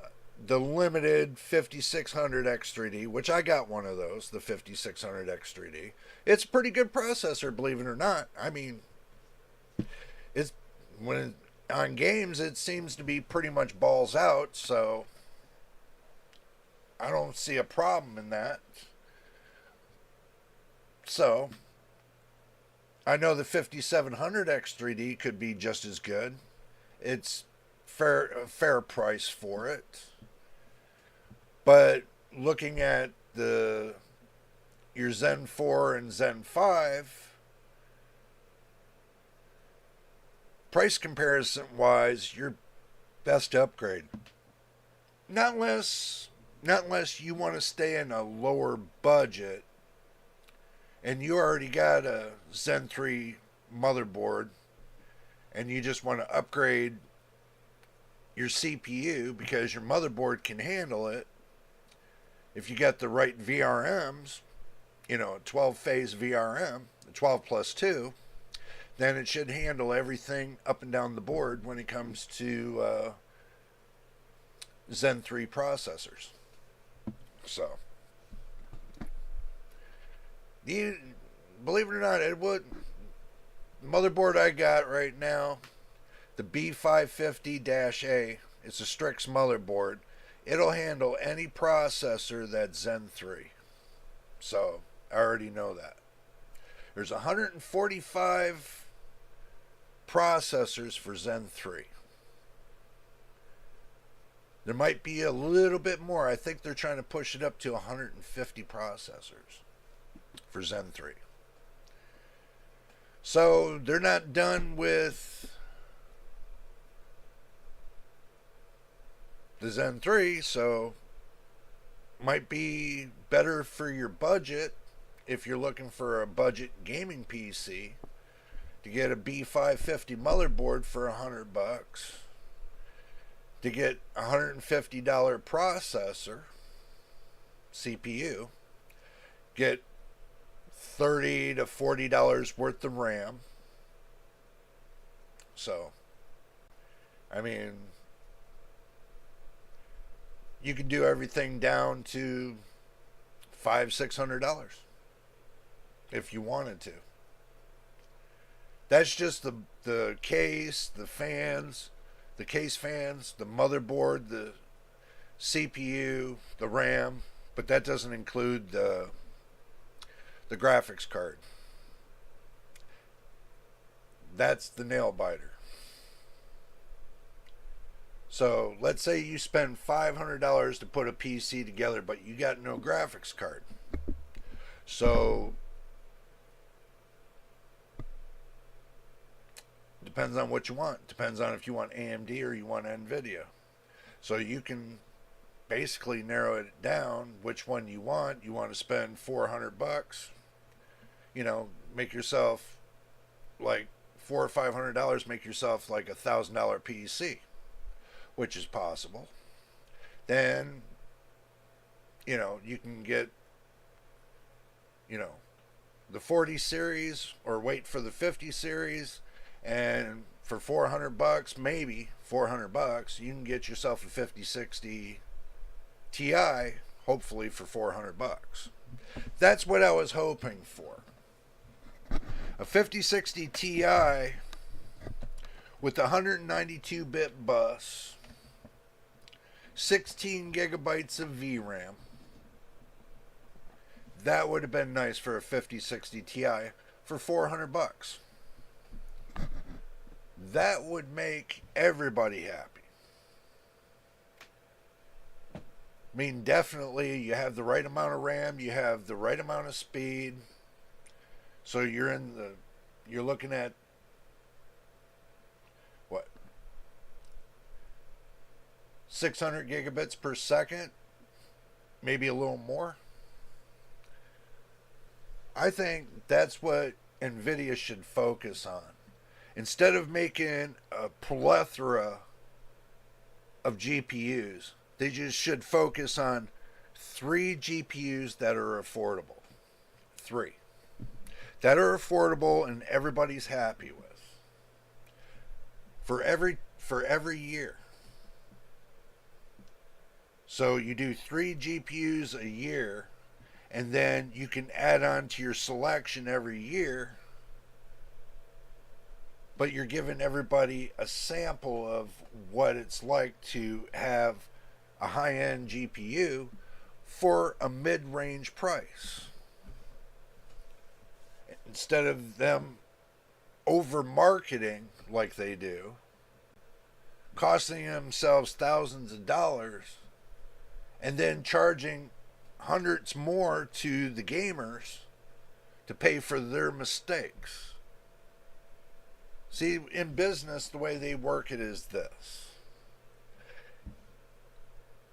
the limited 5600 X3D, which I got one of those, the 5600 X3D. It's a pretty good processor, believe it or not. I mean, it's on games, it seems to be pretty much balls out, so I don't see a problem in that. So, I know the 5700 X3D could be just as good. It's a fair price for it. But looking at your Zen 4 and Zen 5, price comparison wise, your best upgrade. Not unless you want to stay in a lower budget and you already got a Zen 3 motherboard and you just want to upgrade your CPU because your motherboard can handle it. If you got the right VRMs, 12-phase VRM, 12 plus 2, then it should handle everything up and down the board when it comes to Zen 3 processors. So, believe it or not, the motherboard I got right now, the B550-A, it's a Strix motherboard. It'll handle any processor that's Zen 3. So, I already know that. There's 145 processors for Zen 3. There might be a little bit more. I think they're trying to push it up to 150 processors for Zen 3. So, they're not done with the Zen 3, so might be better for your budget if you're looking for a budget gaming PC to get a B550 motherboard for $100, to get $150 processor CPU, get $30 to $40 worth of RAM. So, I mean, you can do everything down to $500-$600 if you wanted to. That's just the case, the fans, the case fans, the motherboard, the CPU, the RAM, but that doesn't include the graphics card. That's the nail biter. So let's say you spend $500 to put a PC together, but you got no graphics card. So depends on what you want. Depends on if you want AMD or you want Nvidia. So you can basically narrow it down which one you want. You want to spend $400, make yourself like $400 or $500, make yourself like $1,000 PC, which is possible. Then, you can get, the 40 series or wait for the 50 series, and for $400, maybe $400, you can get yourself a 5060 Ti, hopefully for $400. That's what I was hoping for. A 5060 Ti with 192-bit bus, 16 gigabytes of VRAM. That would have been nice for a 5060 Ti for $400. That would make everybody happy. I mean, definitely you have the right amount of RAM, you have the right amount of speed. So you're looking at what? 600 gigabits per second, maybe a little more. I think that's what Nvidia should focus on. Instead of making a plethora of GPUs, they just should focus on 3 GPUs that are affordable. 3. That are affordable and everybody's happy with. For every year. So you do 3 GPUs a year, and then you can add on to your selection every year, but you're giving everybody a sample of what it's like to have a high-end GPU for a mid-range price. Instead of them over-marketing like they do, costing themselves thousands of dollars, and then charging hundreds more to the gamers to pay for their mistakes. See, in business, the way they work it is this.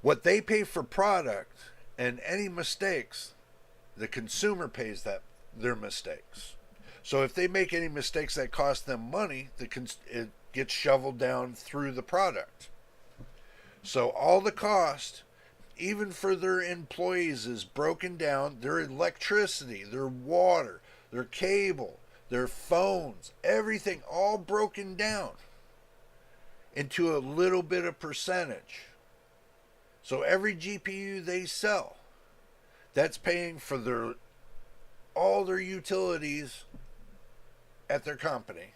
What they pay for product and any mistakes, the consumer pays their mistakes. So if they make any mistakes that cost them money, it gets shoveled down through the product. So all the cost, even for their employees, is broken down. Their electricity, their water, their cable, their phones, everything all broken down into a little bit of percentage. So every GPU they sell, that's paying for all their utilities at their company,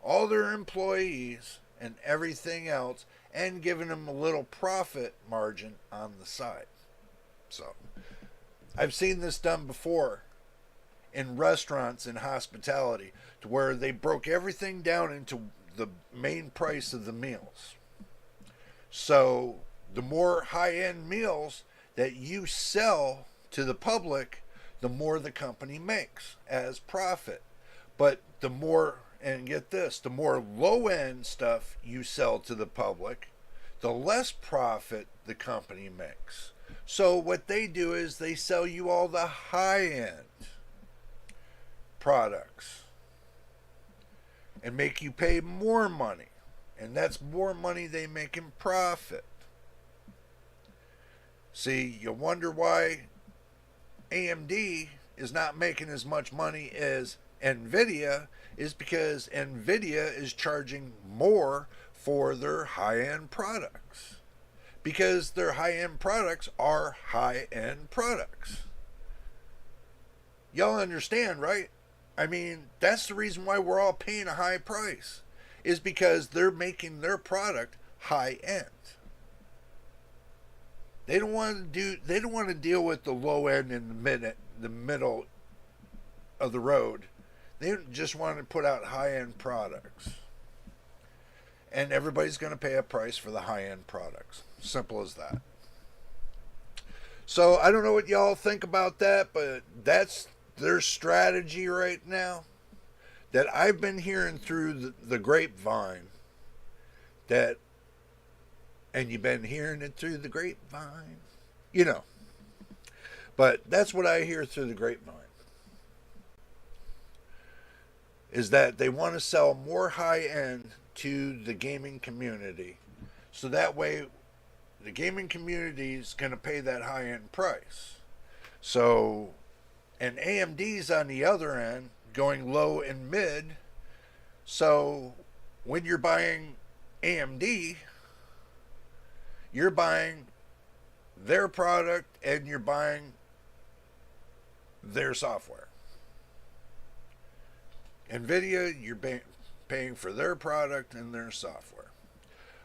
all their employees, and everything else, and giving them a little profit margin on the side. So I've seen this done before in restaurants and hospitality, to where they broke everything down into the main price of the meals. So the more high-end meals that you sell to the public, the more the company makes as profit. But the more, and get this, the more low-end stuff you sell to the public, the less profit the company makes. So what they do is they sell you all the high-end products and make you pay more money. And that's more money they make in profit. See, you wonder why AMD is not making as much money as Nvidia, is because Nvidia is charging more for their high-end products. Because their high-end products are high-end products. Y'all understand, right? I mean, that's the reason why we're all paying a high price, is because they're making their product high-end. They don't want to deal with the low end and the middle of the road. They just want to put out high-end products. And everybody's going to pay a price for the high-end products. Simple as that. So I don't know what y'all think about that, but that's their strategy right now. That I've been hearing through the grapevine, that and you've been hearing it through the grapevine. You know, but that's what I hear through the grapevine. Is that they want to sell more high end to the gaming community. So that way the gaming community is going to pay that high end price. So, and AMD's on the other end going low and mid. So when you're buying AMD, you're buying their product and you're buying their software. Nvidia, you're paying for their product and their software.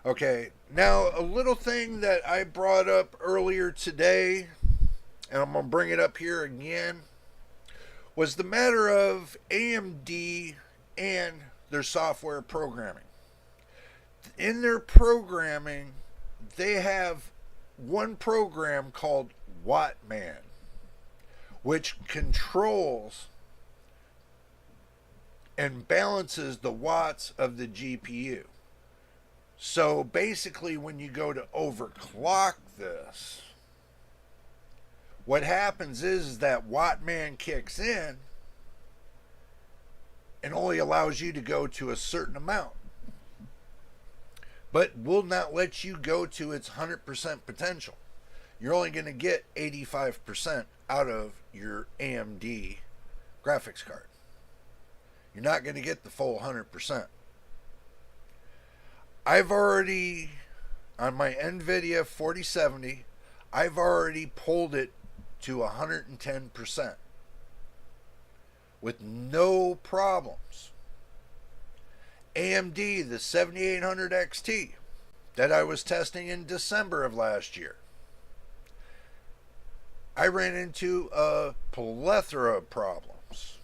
Okay, now a little thing that I brought up earlier today, and I'm going to bring it up here again, was the matter of AMD and their software programming. In their programming, they have one program called Wattman, which controls and balances the watts of the GPU. So basically, when you go to overclock this, what happens is that Wattman kicks in and only allows you to go to a certain amount, but will not let you go to its 100% potential. You're only going to get 85% out of your AMD graphics card. You're not going to get the full 100%. I've already, on my Nvidia 4070, I've already pulled it to 110% with no problems. AMD, the 7800 XT that I was testing in December of last year, I ran into a plethora of problems.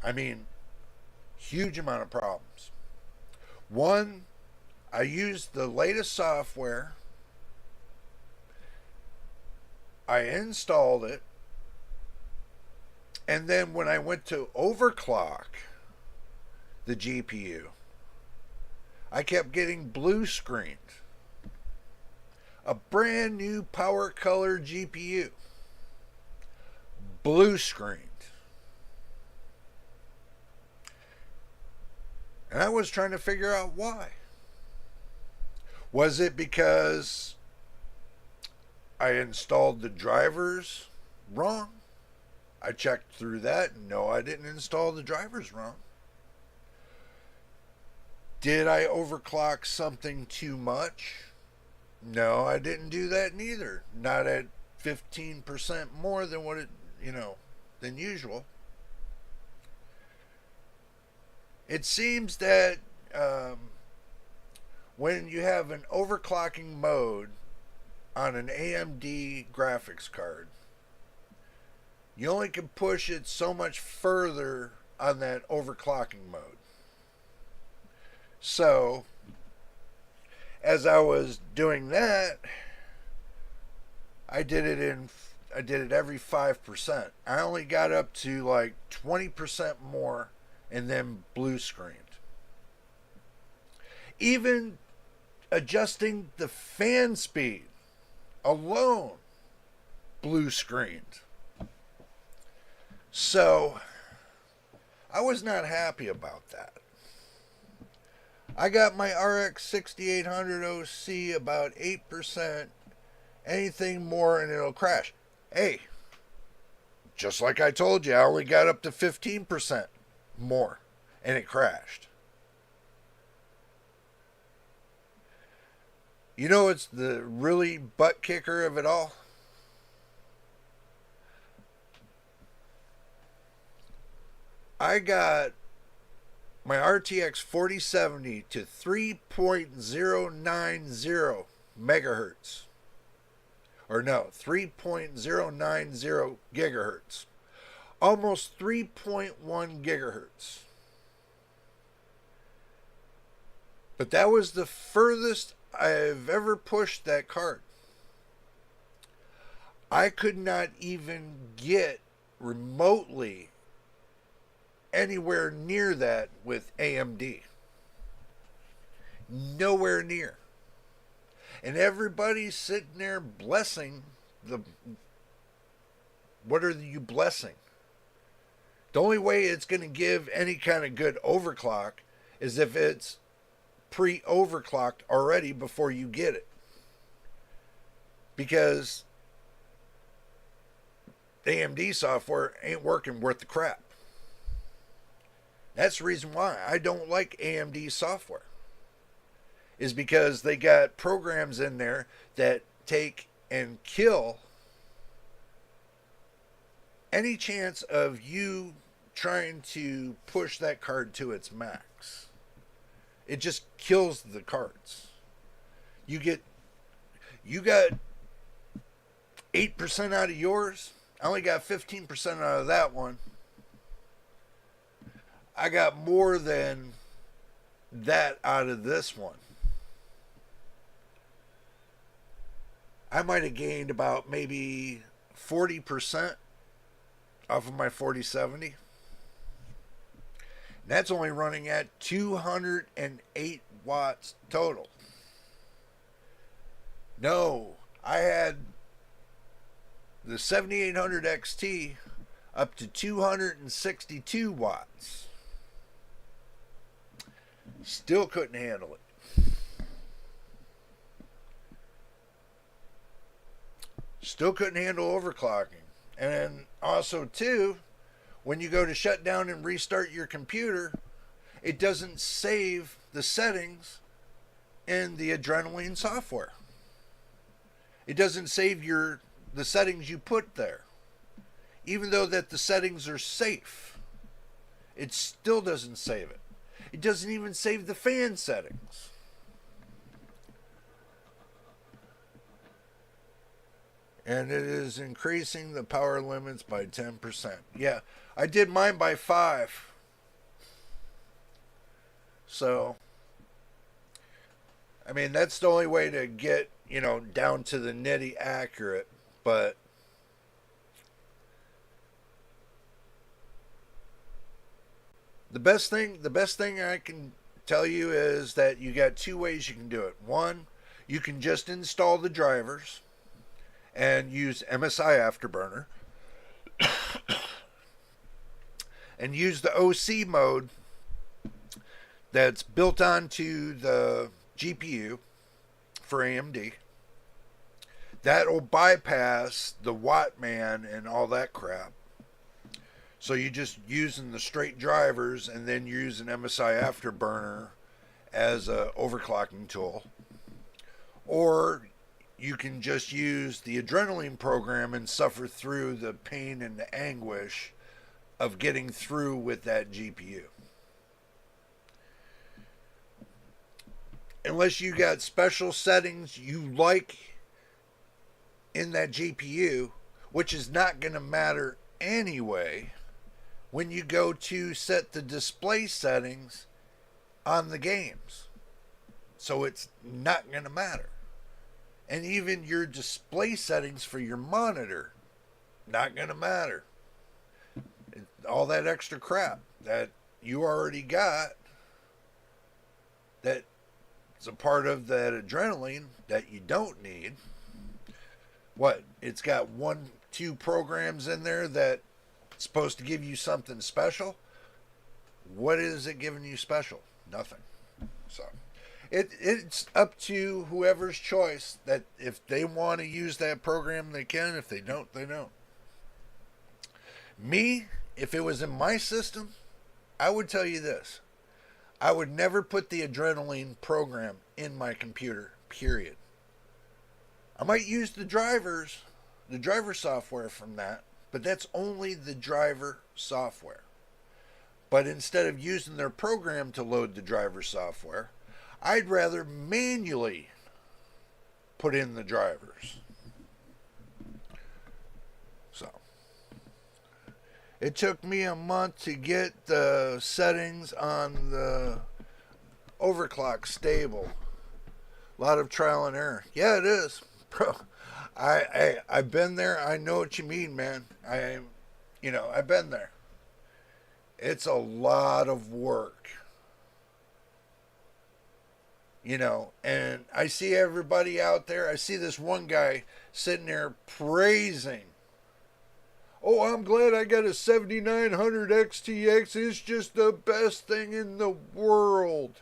I mean, huge amount of problems. One, I used the latest software. I installed it. And then when I went to overclock the GPU, I kept getting blue screened. A brand new power color GPU. Blue screened. And I was trying to figure out why. Was it because I installed the drivers wrong? I checked through that. No, I didn't install the drivers wrong. Did I overclock something too much? No, I didn't do that neither. Not at 15% more than what it, than usual. It seems that when you have an overclocking mode on an AMD graphics card, you only can push it so much further on that overclocking mode. So, as I was doing that, I did it every 5%. I only got up to like 20% more and then blue screened. Even adjusting the fan speed alone, blue screened. So I was not happy about that. I got my RX 6800 OC about 8%. Anything more and it'll crash. Hey, just like I told you, I only got up to 15% more and it crashed. You know what's the really butt kicker of it all? I got my RTX 4070 to 3.090 megahertz. Or no, 3.090 gigahertz. Almost 3.1 gigahertz. But that was the furthest I've ever pushed that card. I could not even get remotely anywhere near that with AMD. Nowhere near. And everybody's sitting there blessing the. What are you blessing? The only way it's going to give any kind of good overclock is if it's pre-overclocked already before you get it. Because AMD software ain't working worth the crap. That's the reason why I don't like AMD software. Is because they got programs in there that take and kill any chance of you trying to push that card to its max. It just kills the cards. You got 8% out of yours. I only got 15% out of that one. I got more than that out of this one. I might have gained about maybe 40% off of my 4070. That's only running at 208 watts total. No, I had the 7800 XT up to 262 watts. Still couldn't handle it. Still couldn't handle overclocking. And then also, too, when you go to shut down and restart your computer, it doesn't save the settings in the Adrenaline software. It doesn't save the settings you put there. Even though that the settings are safe, it still doesn't save it. It doesn't even save the fan settings. And it is increasing the power limits by 10%. Yeah, I did mine by 5. So, I mean, that's the only way to get, down to the nitty accurate. But the best thing I can tell you is that you got 2 ways you can do it. One, you can just install the drivers and use MSI Afterburner and use the OC mode that's built onto the GPU for AMD. That'll bypass the Wattman and all that crap. So you're just using the straight drivers and then you're using MSI Afterburner as a overclocking tool. Or you can just use the Adrenaline program and suffer through the pain and the anguish of getting through with that GPU. Unless you got special settings you like in that GPU, which is not going to matter anyway when you go to set the display settings on the games. So it's not going to matter. And even your display settings for your monitor, not going to matter. All that extra crap that you already got, that's a part of that Adrenaline that you don't need. What? It's got 1-2 programs in there that's supposed to give you something special. What is it giving you special? Nothing. So it's up to whoever's choice, that if they want to use that program, they can. If they don't, they don't. Me, if it was in my system, I would tell you this. I would never put the Adrenaline program in my computer, period. I might use the driver software from that, but that's only the driver software. But instead of using their program to load the driver software, I'd rather manually put in the drivers. So, it took me a month to get the settings on the overclock stable. A lot of trial and error. Yeah, it is. Bro, I've been there. I know what you mean, man. I've been there. It's a lot of work. And I see everybody out there. I see this one guy sitting there praising. Oh, I'm glad I got a 7900 XTX. It's just the best thing in the world.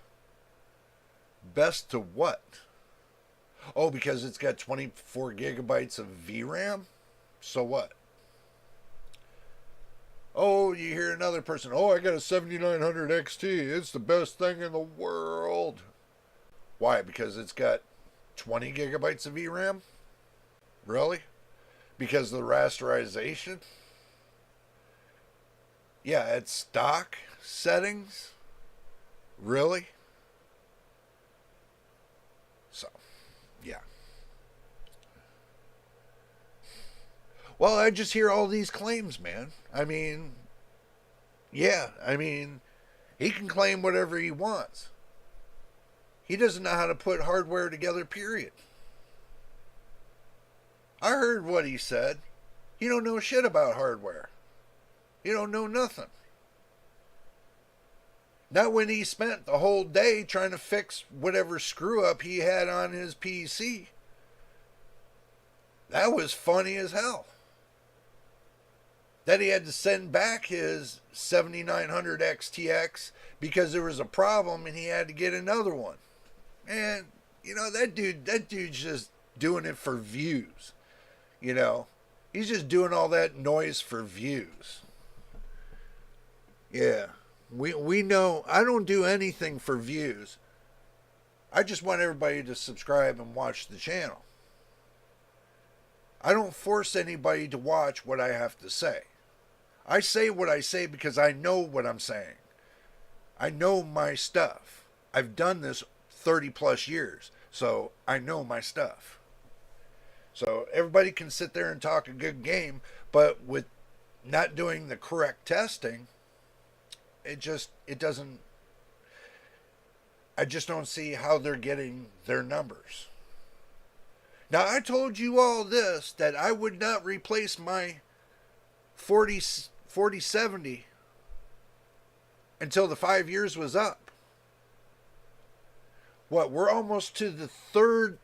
Best to what? Oh, because it's got 24 gigabytes of VRAM? So what? Oh, you hear another person. Oh, I got a 7900 XT. It's the best thing in the world. Why? Because it's got 20 gigabytes of VRAM? Really? Because of the rasterization? Yeah, it's stock settings? Really? So, yeah. Well, I just hear all these claims, man. He can claim whatever he wants. He doesn't know how to put hardware together, period. I heard what he said. He don't know shit about hardware. He don't know nothing. Not when he spent the whole day trying to fix whatever screw up he had on his PC. That was funny as hell. That he had to send back his 7900 XTX because there was a problem and he had to get another one. And, that dude's just doing it for views. He's just doing all that noise for views. Yeah. We know I don't do anything for views. I just want everybody to subscribe and watch the channel. I don't force anybody to watch what I have to say. I say what I say because I know what I'm saying. I know my stuff. I've done this 30 plus years, so I know my stuff. So everybody can sit there and talk a good game, but with not doing the correct testing, it doesn't, I just don't see how they're getting their numbers. Now, I told you all this, that I would not replace my 4070 until the 5 years was up. What, we're almost to the third,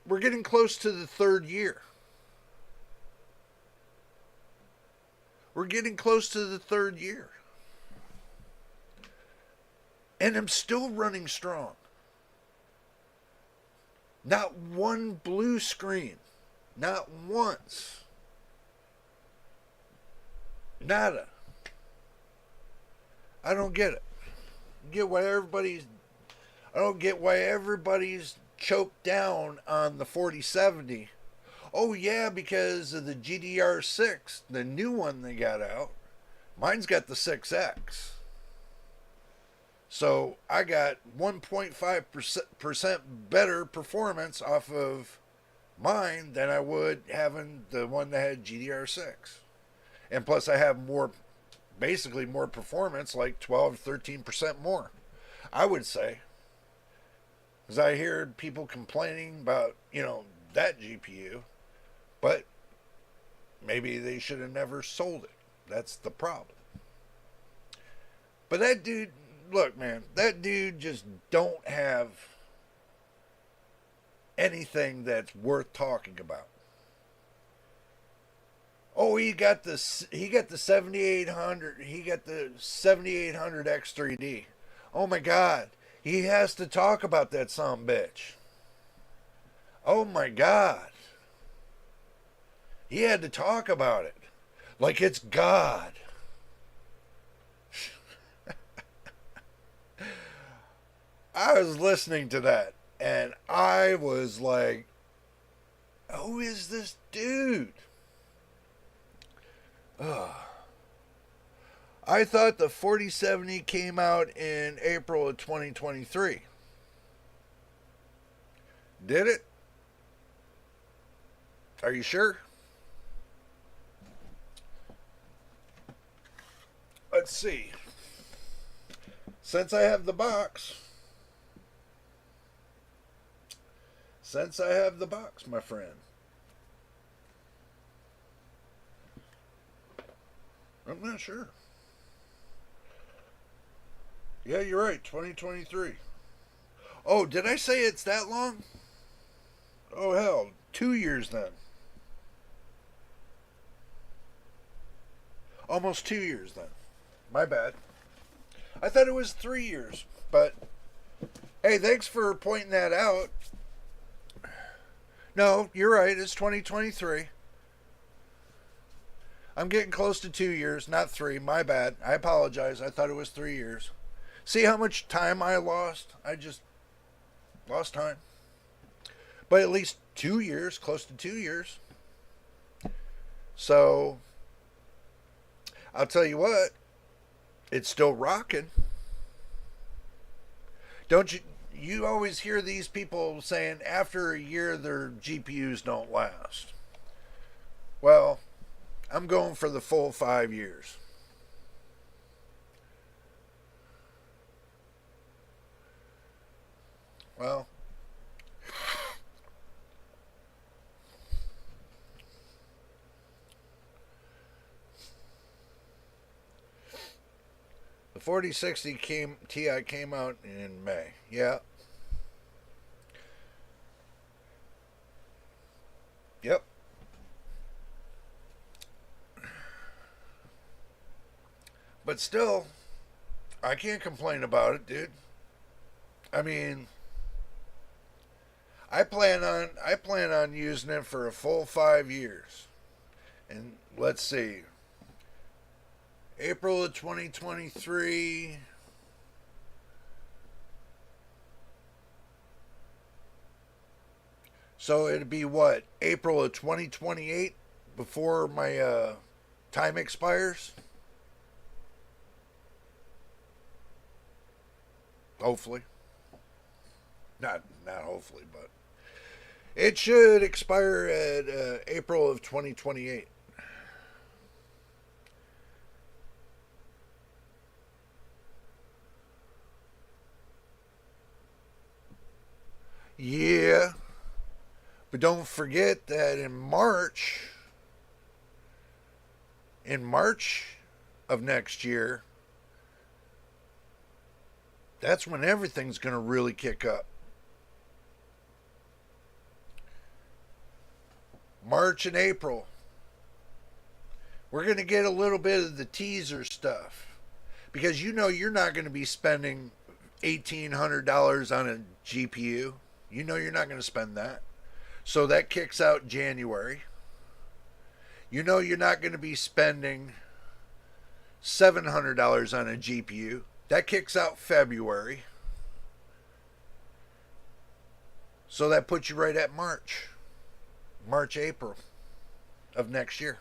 we're getting close to the third year. We're getting close to the third year. And I'm still running strong. Not one blue screen. Not once. Nada. I don't get it. I don't get why everybody's choked down on the 4070. Oh yeah, because of the GDR6, the new one they got out. Mine's got the 6X. So I got 1.5% better performance off of mine than I would having the one that had GDR6. And plus I have basically more performance, like 12, 13% more, I would say. Because I hear people complaining about, that GPU. But maybe they should have never sold it. That's the problem. But that dude, look, man, that dude just don't have anything that's worth talking about. Oh, he got the 7800. He got the 7800 X3D. Oh my God, he has to talk about that sumbitch. Oh my God, he had to talk about it like it's God. I was listening to that and I was like, who is this dude? Ugh. I thought the 4070 came out in April of 2023. Did it? Are you sure? Let's see. Since I have the box. My friend. I'm not sure. Yeah, you're right. 2023. Oh, did I say it's that long? Oh, hell. 2 years then. Almost 2 years then. My bad. I thought it was 3 years. But, hey, thanks for pointing that out. No, you're right. It's 2023. I'm getting close to 2 years, not three. My bad. I apologize. I thought it was 3 years. See how much time I lost? I just lost time. But at least 2 years, close to 2 years. So, I'll tell you what, it's still rocking. Don't you? You always hear these people saying after a year their GPUs don't last. Well, I'm going for the full 5 years. Well, the 4060 Ti came out in May. Yeah. Yep. But still, I can't complain about it, dude. I mean, I plan on using it for a full 5 years. And let's see. April of 2023. So it'd be what? April of 2028 before my time expires? Hopefully. Not hopefully, but it should expire at April of 2028. Yeah, but don't forget that in March of next year, that's when everything's going to really kick up. March and April, we're going to get a little bit of the teaser stuff because you know you're not going to be spending $1,800 on a GPU. You know you're not going to spend that. So that kicks out January. You know you're not going to be spending $700 on a GPU. That kicks out February. So that puts you right at March, April of next year.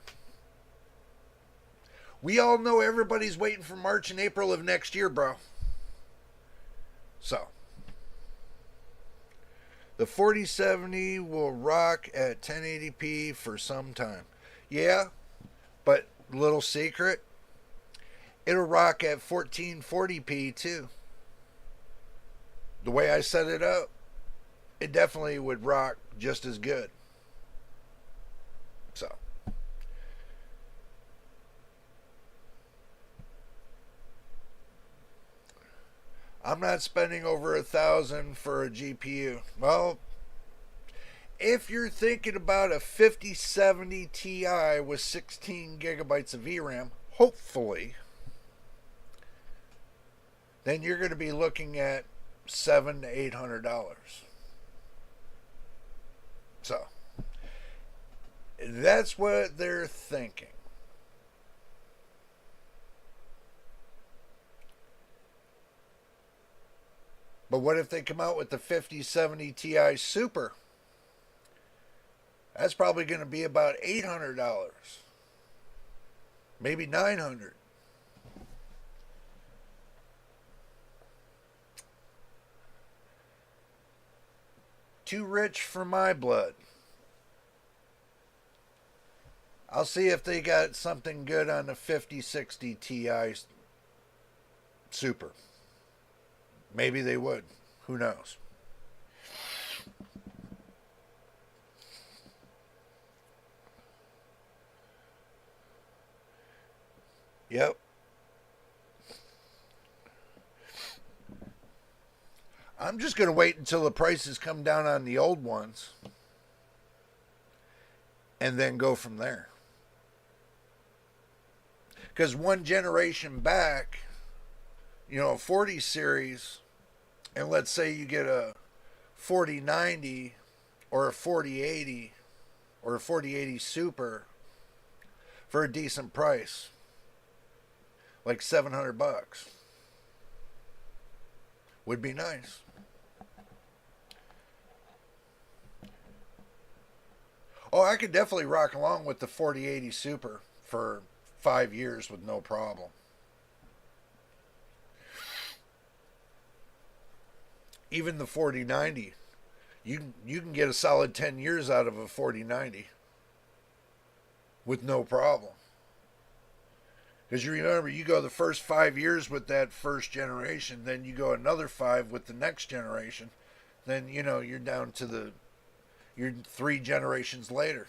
We all know everybody's waiting for March and April of next year, bro. So, the 4070 will rock at 1080p for some time. Yeah, but little secret, it'll rock at 1440p too. The way I set it up, it definitely would rock just as good. So, I'm not spending over $1,000 for a GPU. Well, if you're thinking about a 5070 Ti with 16 gigabytes of VRAM, hopefully, then you're going to be looking at $700 to $800. So, that's what they're thinking. But what if they come out with the 5070 Ti Super? That's probably going to be about $800, maybe $900. Too rich for my blood. I'll see if they got something good on the 5060 Ti Super. Maybe they would. Who knows? Yep. I'm just going to wait until the prices come down on the old ones and then go from there. Because one generation back, you know, a 40 series, and let's say you get a 4090 or a 4080 or a 4080 Super for a decent price, like $700, would be nice. Oh, I could definitely rock along with the 4080 Super for 5 years with no problem. Even the 4090, you can get a solid 10 years out of a 4090 with no problem. Because you remember, you go the first 5 years with that first generation, then you go another 5 with the next generation, then you know you're down to you're 3 generations later,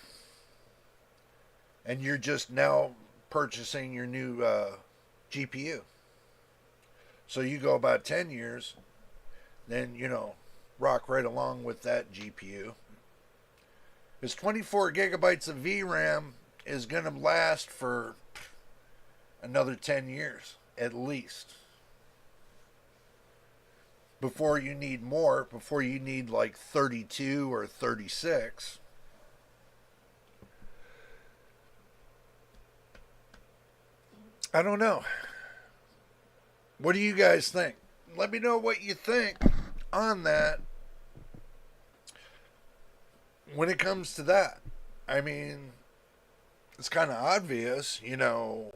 and you're just now purchasing your new GPU. So you go about 10 years, then you know rock right along with that GPU. Because 24 gigabytes of VRAM is going to last for another 10 years at least before you need more, before you need like 32 or 36. I don't know. What do you guys think? Let me know what you think on that when it comes to that. I mean, it's kind of obvious, you know,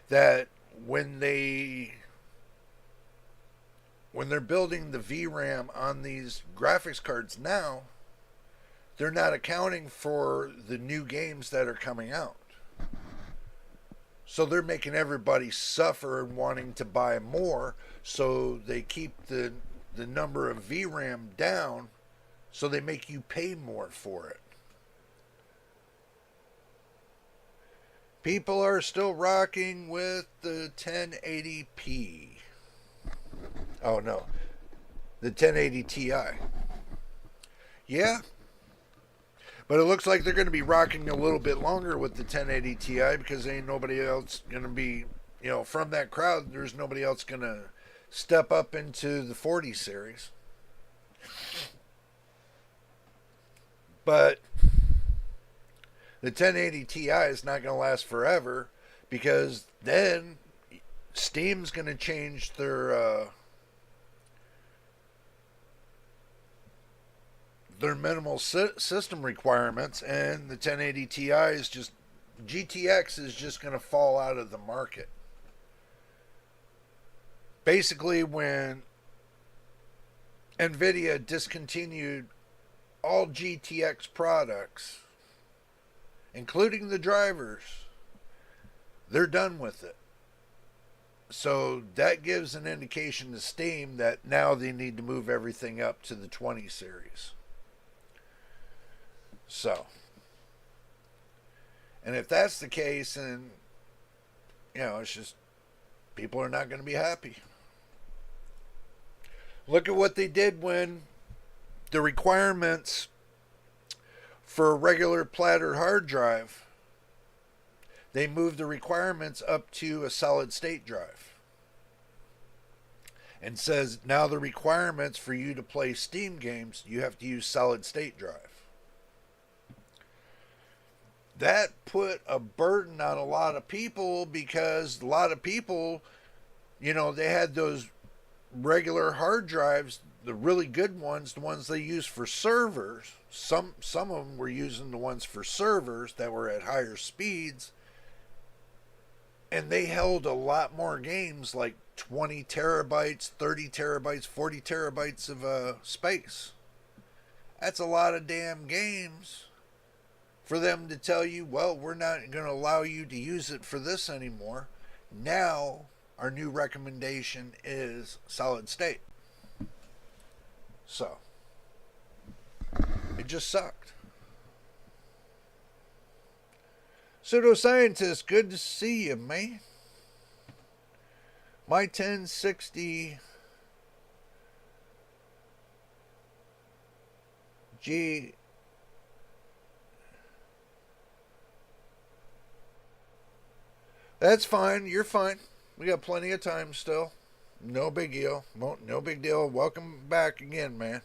that when they're building the VRAM on these graphics cards now, they're not accounting for the new games that are coming out. So they're making everybody suffer and wanting to buy more, so they keep the number of VRAM down, so they make you pay more for it. People are still rocking with the 1080p. Oh no, the 1080 Ti. Yeah, but it looks like they're going to be rocking a little bit longer with the 1080 Ti because ain't nobody else going to be, you know, from that crowd, there's nobody else going to step up into the 40 series. But the 1080 Ti is not going to last forever because then Steam's going to change their minimal system requirements, and the 1080 Ti is just, GTX is just going to fall out of the market. Basically, when Nvidia discontinued all GTX products, including the drivers, they're done with it. So that gives an indication to Steam that now they need to move everything up to the 20 series. So, and if that's the case, then, you know, it's just, people are not going to be happy. Look at what they did when the requirements for a regular platter hard drive, they moved the requirements up to a solid state drive. And says now the requirements for you to play Steam games, you have to use solid state drive. That put a burden on a lot of people because a lot of people, you know, they had those regular hard drives, the really good ones, the ones they use for servers. Some of them were using the ones for servers that were at higher speeds, and they held a lot more games, like 20 terabytes, 30 terabytes, 40 terabytes of space. That's a lot of damn games for them to tell you, well, we're not going to allow you to use it for this anymore. Now, our new recommendation is solid state. So, it just sucked. Pseudoscientist, good to see you, man. My 1060 Gee, that's fine. You're fine. We got plenty of time still. No big deal. No big deal. Welcome back again, man.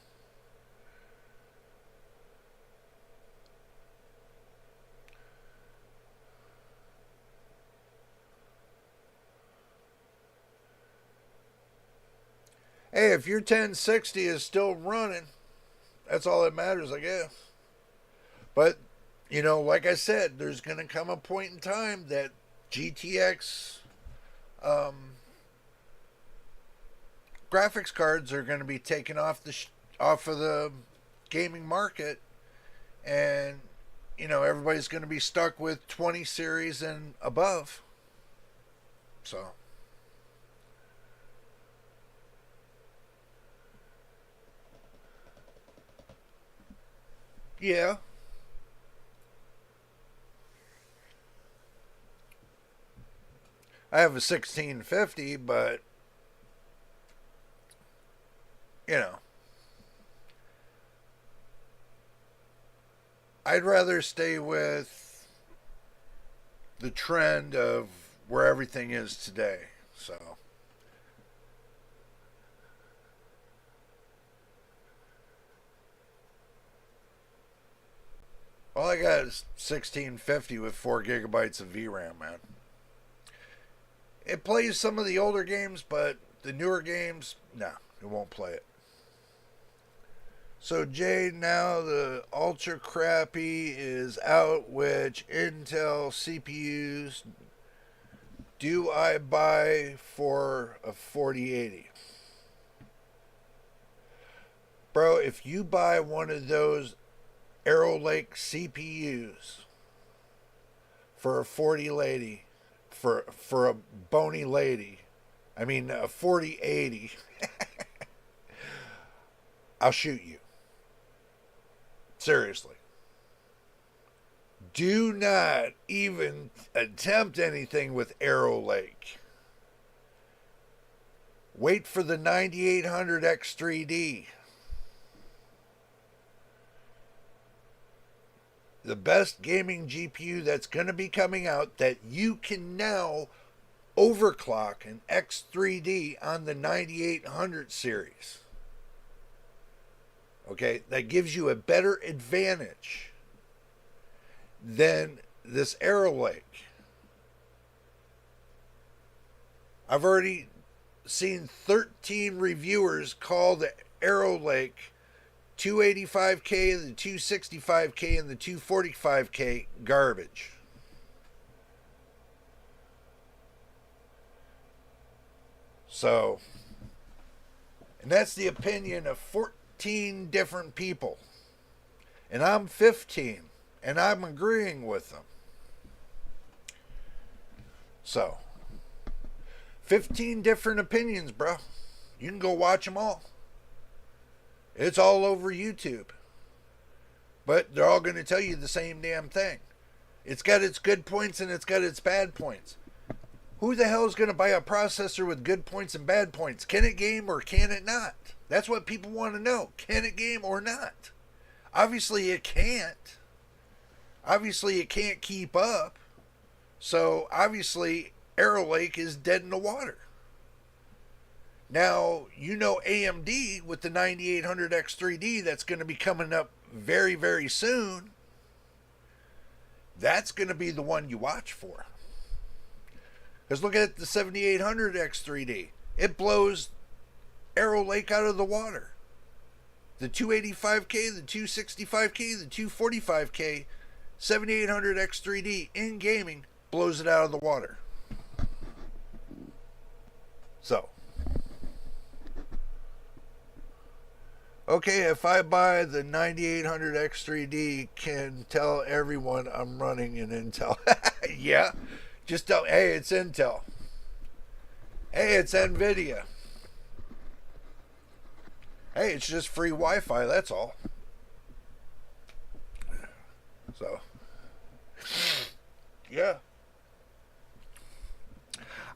Hey, if your 1060 is still running, that's all that matters, I guess. But, like I said, there's going to come a point in time that GTX um, graphics cards are going to be taken off off of the gaming market, and everybody's going to be stuck with 20 series and above. So, yeah. I have a 1650, but you know, I'd rather stay with the trend of where everything is today. So, all I got is 1650 with 4 gigabytes of VRAM, man. It plays some of the older games, but the newer games, no, it won't play it. So Jay, now the ultra crappy is out. Which Intel CPUs do I buy for a 4080? Bro, if you buy one of those Arrow Lake CPUs for a 40 lady, for a bony lady, I mean a 4080, I'll shoot you. Seriously. Do not even attempt anything with Arrow Lake. Wait for the 9800 X3D. The best gaming GPU that's going to be coming out that you can now overclock an X3D on the 9800 series. Okay, that gives you a better advantage than this Arrow Lake. I've already seen 13 reviewers call the Arrow Lake 285K, the 265K, and the 245K garbage. So, and that's the opinion of 14 different people. And I'm 15, and I'm agreeing with them. So, 15 different opinions, bro. You can go watch them all. It's all over YouTube. But they're all going to tell you the same damn thing. It's got its good points and it's got its bad points. Who the hell is going to buy a processor with good points and bad points? Can it game or can it not? That's what people want to know. Can it game or not? Obviously it can't. Obviously it can't keep up. So obviously Arrow Lake is dead in the water. Now, AMD with the 9800 X3D that's going to be coming up very, very soon. That's going to be the one you watch for. Because look at the 7800 X3D. It blows Arrow Lake out of the water. The 285K, the 265K, the 245K, 7800 X3D in gaming blows it out of the water. So, okay, if I buy the 9800 X3D, can tell everyone I'm running an Intel. Yeah, just tell, hey, it's Intel. Hey, it's Nvidia. Hey, it's just free Wi-Fi, that's all. So, yeah.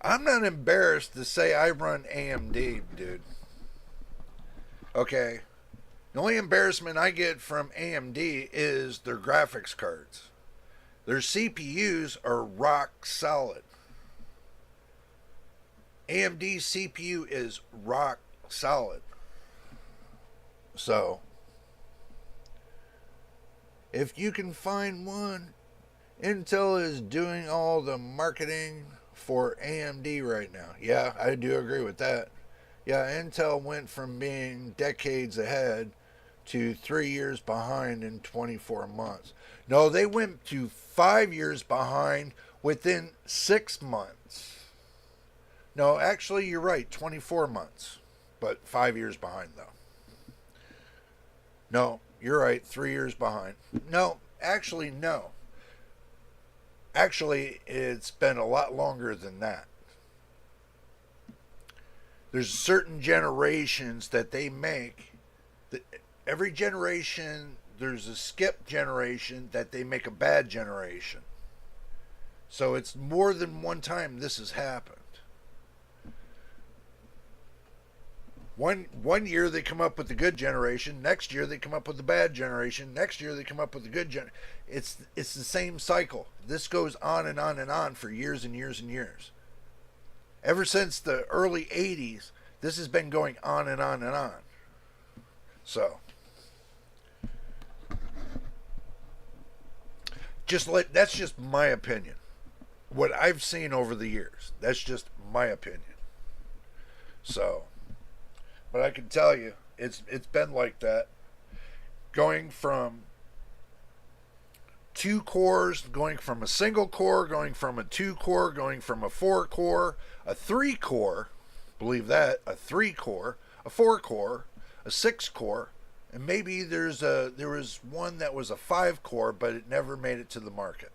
I'm not embarrassed to say I run AMD, dude. Okay. The only embarrassment I get from AMD is their graphics cards. Their CPUs are rock solid. AMD CPU is rock solid. So, if you can find one, Intel is doing all the marketing for AMD right now. Yeah, I do agree with that. Yeah, Intel went from being decades ahead to 3 years behind in 24 months. No, they went to 5 years behind within 6 months. No, actually, you're right, 24 months, but 5 years behind, though. No, you're right, 3 years behind. No, actually, no. Actually, it's been a lot longer than that. There's certain generations that they make. Every generation, there's a skip generation that they make a bad generation. So it's more than one time this has happened. One year they come up with the good generation. Next year they come up with the bad generation. Next year they come up with the good generation. It's the same cycle. This goes on and on and on for years and years and years. Ever since the early 80s, this has been going on and on and on. So, that's just my opinion. What I've seen over the years. That's just my opinion. So, but I can tell you, it's been like that. Going from 2 cores, going from a single core, going from a 2 core, going from a 4 core, a 3 core, believe that, a 3 core, a 4 core, a 6 core, and maybe there was one that was a 5 core, but it never made it to the market.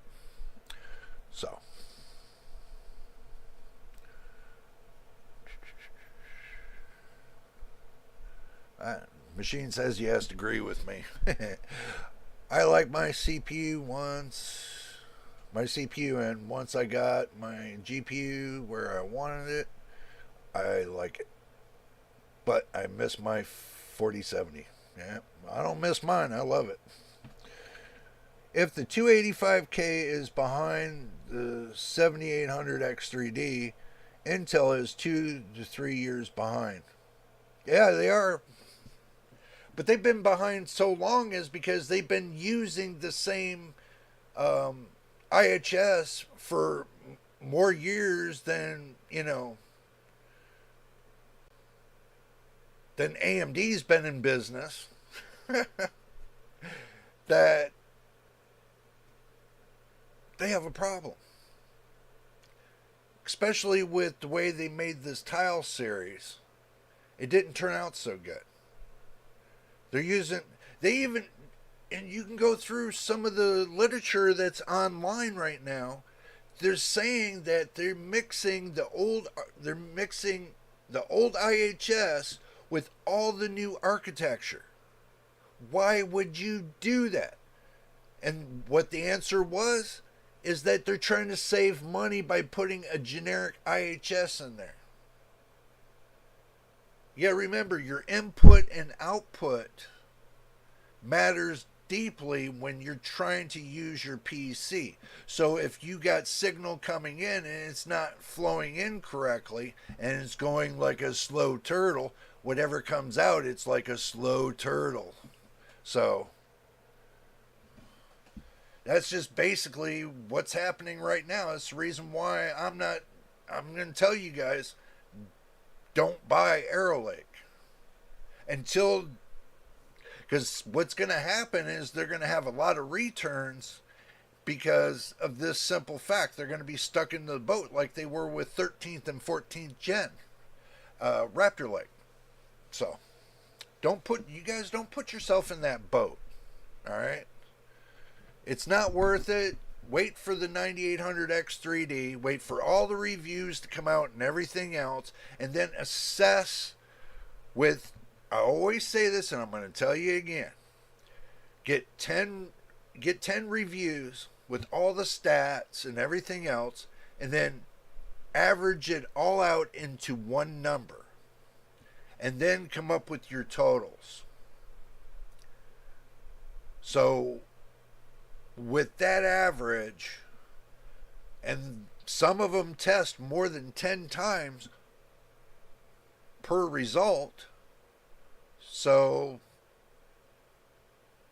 So, Machine says he has to agree with me. I like my CPU and once I got my GPU where I wanted it, I like it. But I miss my 4070. Yeah, I don't miss mine. I love it. If the 285K is behind the 7800 X3D, Intel is 2 to 3 years behind. Yeah, they are. But they've been behind so long is because they've been using the same IHS for more years than, than AMD's been in business. That they have a problem. Especially with the way they made this tile series. It didn't turn out so good. And you can go through some of the literature that's online right now. They're saying that they're mixing the old IHS with all the new architecture. Why would you do that? And what the answer was is that they're trying to save money by putting a generic IHS in there. Yeah, remember, your input and output matters deeply when you're trying to use your PC. So if you got signal coming in and it's not flowing in correctly and it's going like a slow turtle, whatever comes out, it's like a slow turtle. So that's just basically what's happening right now. That's the reason why I'm going to tell you guys, don't buy Arrow Lake because what's going to happen is they're going to have a lot of returns because of this simple fact. They're going to be stuck in the boat like they were with 13th and 14th gen Raptor Lake. So don't put yourself in that boat. All right, it's not worth it. Wait for the 9800 X3D. Wait for all the reviews to come out and everything else. And then assess with, I always say this and I'm going to tell you again. Get 10 reviews with all the stats and everything else. And then average it all out into one number. And then come up with your totals. So with that average, and some of them test more than 10 times per result, so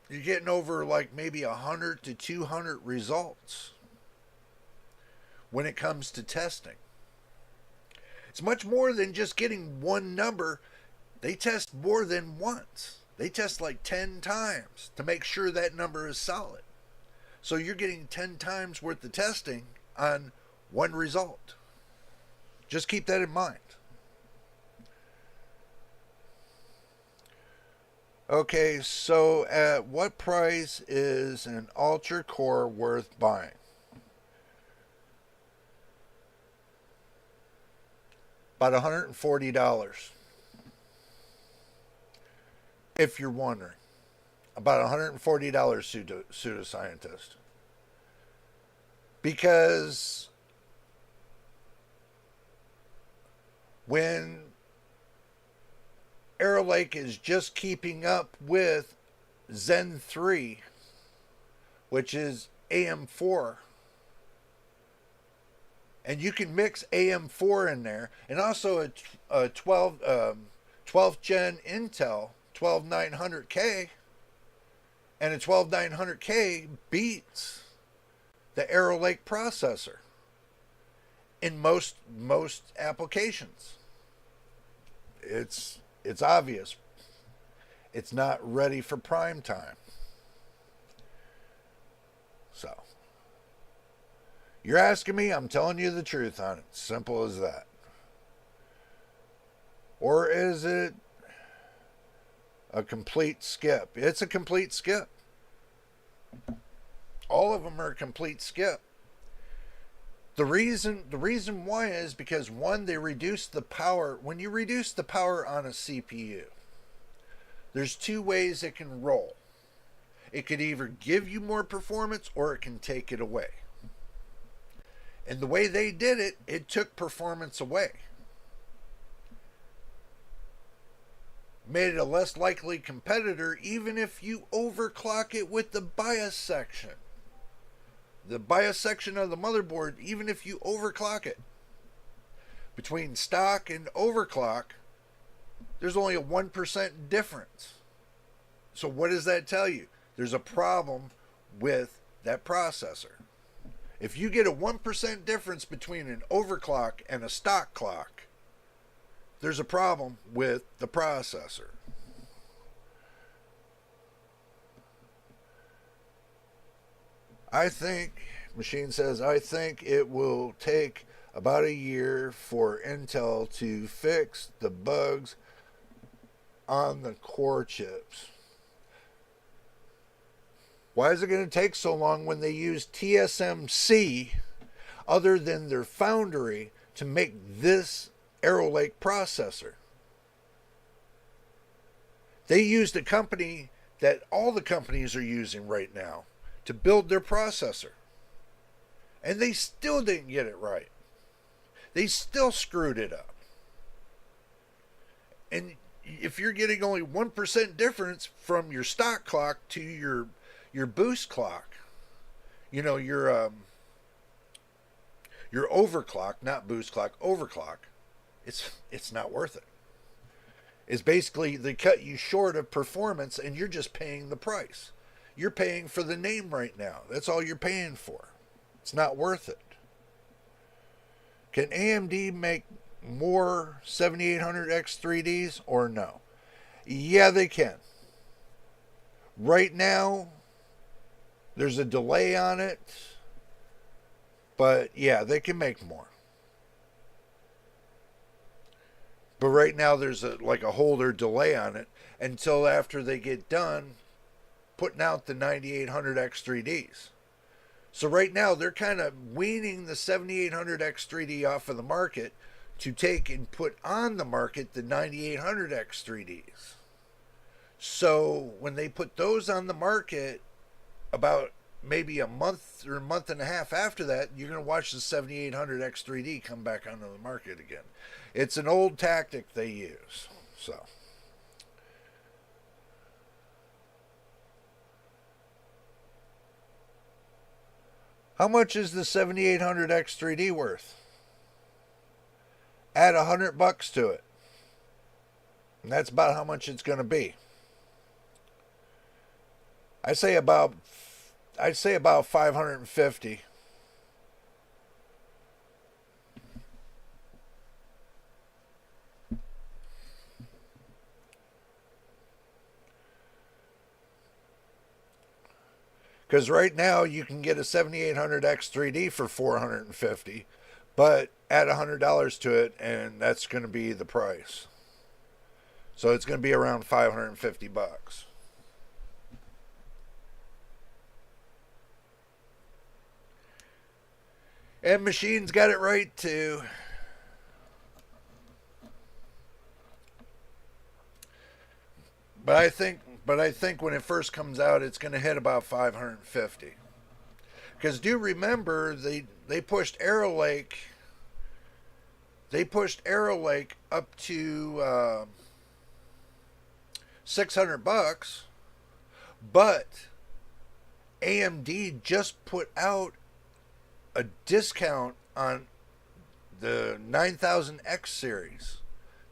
you're getting over like maybe 100 to 200 results when it comes to testing. It's much more than just getting one number. They test more than once. They test like 10 times to make sure that number is solid. So you're getting 10 times worth of testing on one result. Just keep that in mind. Okay, so at what price is an Ultra Core worth buying? About $140. If you're wondering. About $140 pseudoscientist. Because when Arrow Lake is just keeping up with Zen 3, which is AM4, and you can mix AM4 in there, and also a 12th gen Intel 12900K, and a 12900K beats the Arrow Lake processor in most applications. It's obvious. It's not ready for prime time. So, you're asking me, I'm telling you the truth on it. Simple as that. Or is it a complete skip? It's a complete skip. All of them are a complete skip. The reason why is because, one, they reduce the power. When you reduce the power on a CPU, there's two ways it can roll. It could either give you more performance or it can take it away. And the way they did it, it took performance away. Made it a less likely competitor even if you overclock it with the BIOS section. The BIOS section of the motherboard, even if you overclock it. Between stock and overclock, there's only a 1% difference. So what does that tell you? There's a problem with that processor. If you get a 1% difference between an overclock and a stock clock, there's a problem with the processor. I think it will take about a year for Intel to fix the bugs on the core chips. Why is it going to take so long when they use TSMC other than their foundry to make this Arrow Lake processor? They used a company that all the companies are using right now to build their processor. And they still didn't get it right. They still screwed it up. And if you're getting only 1% difference from your stock clock to your boost clock, your overclock, not boost clock, overclock, it's not worth it. It's basically they cut you short of performance and you're just paying the price. You're paying for the name right now. That's all you're paying for. It's not worth it. Can AMD make more 7800X 3Ds or no? Yeah, they can. Right now, there's a delay on it, but yeah, they can make more. But right now, there's a holder delay on it until after they get done putting out the 9800X 3Ds. So right now, they're kind of weaning the 7800X 3D off of the market to take and put on the market the 9800X 3Ds. So when they put those on the market, about maybe a month or a month and a half after that, you're going to watch the 7800X 3D come back onto the market again. It's an old tactic they use. So How much is the 7800X3D worth? Add $100 to it. And that's about how much it's going to be. I'd say about 550. Because right now you can get a 7800X3D for 450, but add $100 to it, and that's going to be the price. So it's going to be around 550 bucks. And Machine's got it right too. But I think when it first comes out, it's going to hit about 550. Because do remember they pushed Arrow Lake. They pushed Arrow Lake up to 600 bucks, but AMD just put out a discount on the 9000X series.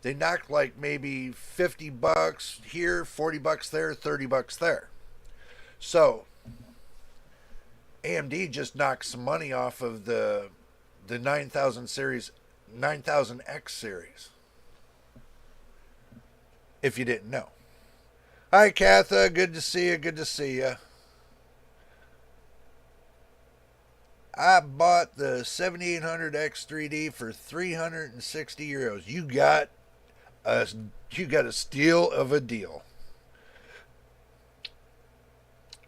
They knocked like maybe 50 bucks here, 40 bucks there, 30 bucks there. So AMD just knocked some money off of the 9000 series, 9000X series. If you didn't know. Hi, Katha. Good to see you. Good to see you. I bought the 7800X3D for 360 euros. You got a steal of a deal.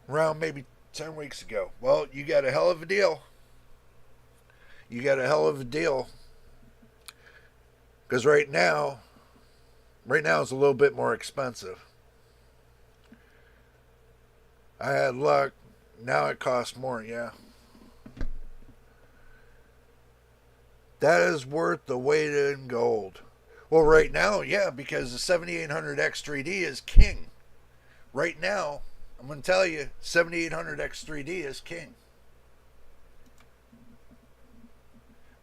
Around maybe 10 weeks ago. Well, you got a hell of a deal. You got a hell of a deal. Because right now it's a little bit more expensive. I had luck. Now it costs more, yeah. That is worth the weight in gold. Well, right now, yeah, because the 7800X3D is king. Right now, I'm going to tell you, 7800X3D is king.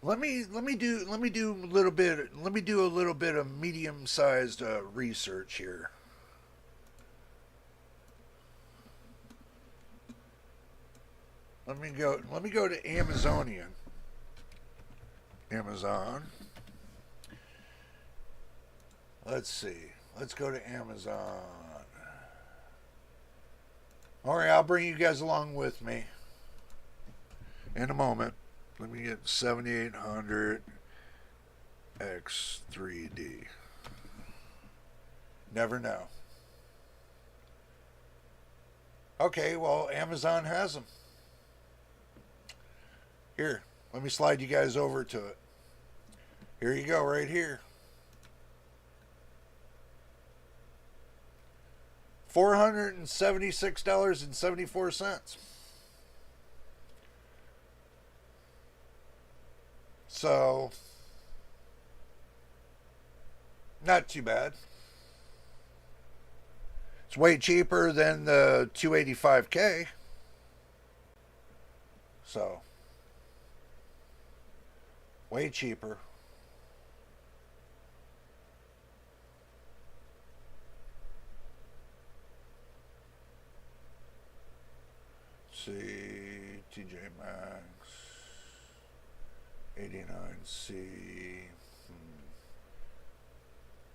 Let me do a little bit of medium-sized research here. Let me go to Amazonian. Amazon. Let's see. Let's go to Amazon. Alright, I'll bring you guys along with me in a moment. Let me get 7800X3D. Never know. Okay, well, Amazon has them. Here, let me slide you guys over to it. Here you go, right here. $476.74. So, not too bad. It's way cheaper than the 285K. So, way cheaper. Let's see, TJ Maxx, 89C,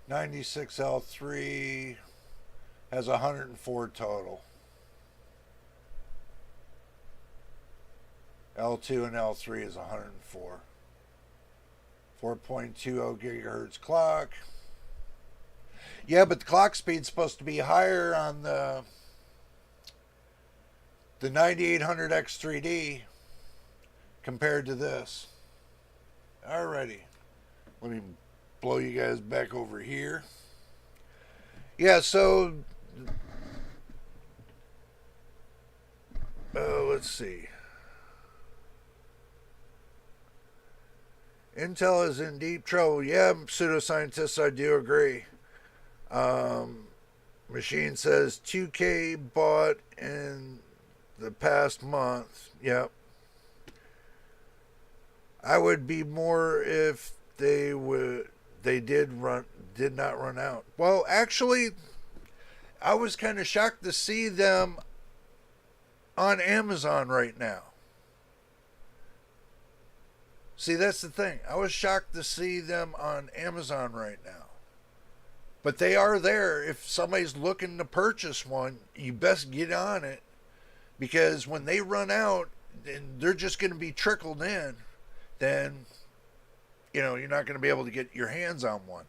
96L3 has 104 total. L2 and L3 is 104. 4.20 gigahertz clock. Yeah, but the clock speed's supposed to be higher on the 9800X3D compared to this. Alrighty. Let me blow you guys back over here. Yeah, so let's see. Intel is in deep trouble. Yeah, pseudoscientists, I do agree. Machine says 2K bought in the past month. Yep. I would be more if they did not run out. Well, actually, I was kind of shocked to see them on Amazon right now. See, that's the thing. I was shocked to see them on Amazon right now. But they are there. If somebody's looking to purchase one, you best get on it, because when they run out and they're just going to be trickled in, then you're not going to be able to get your hands on one.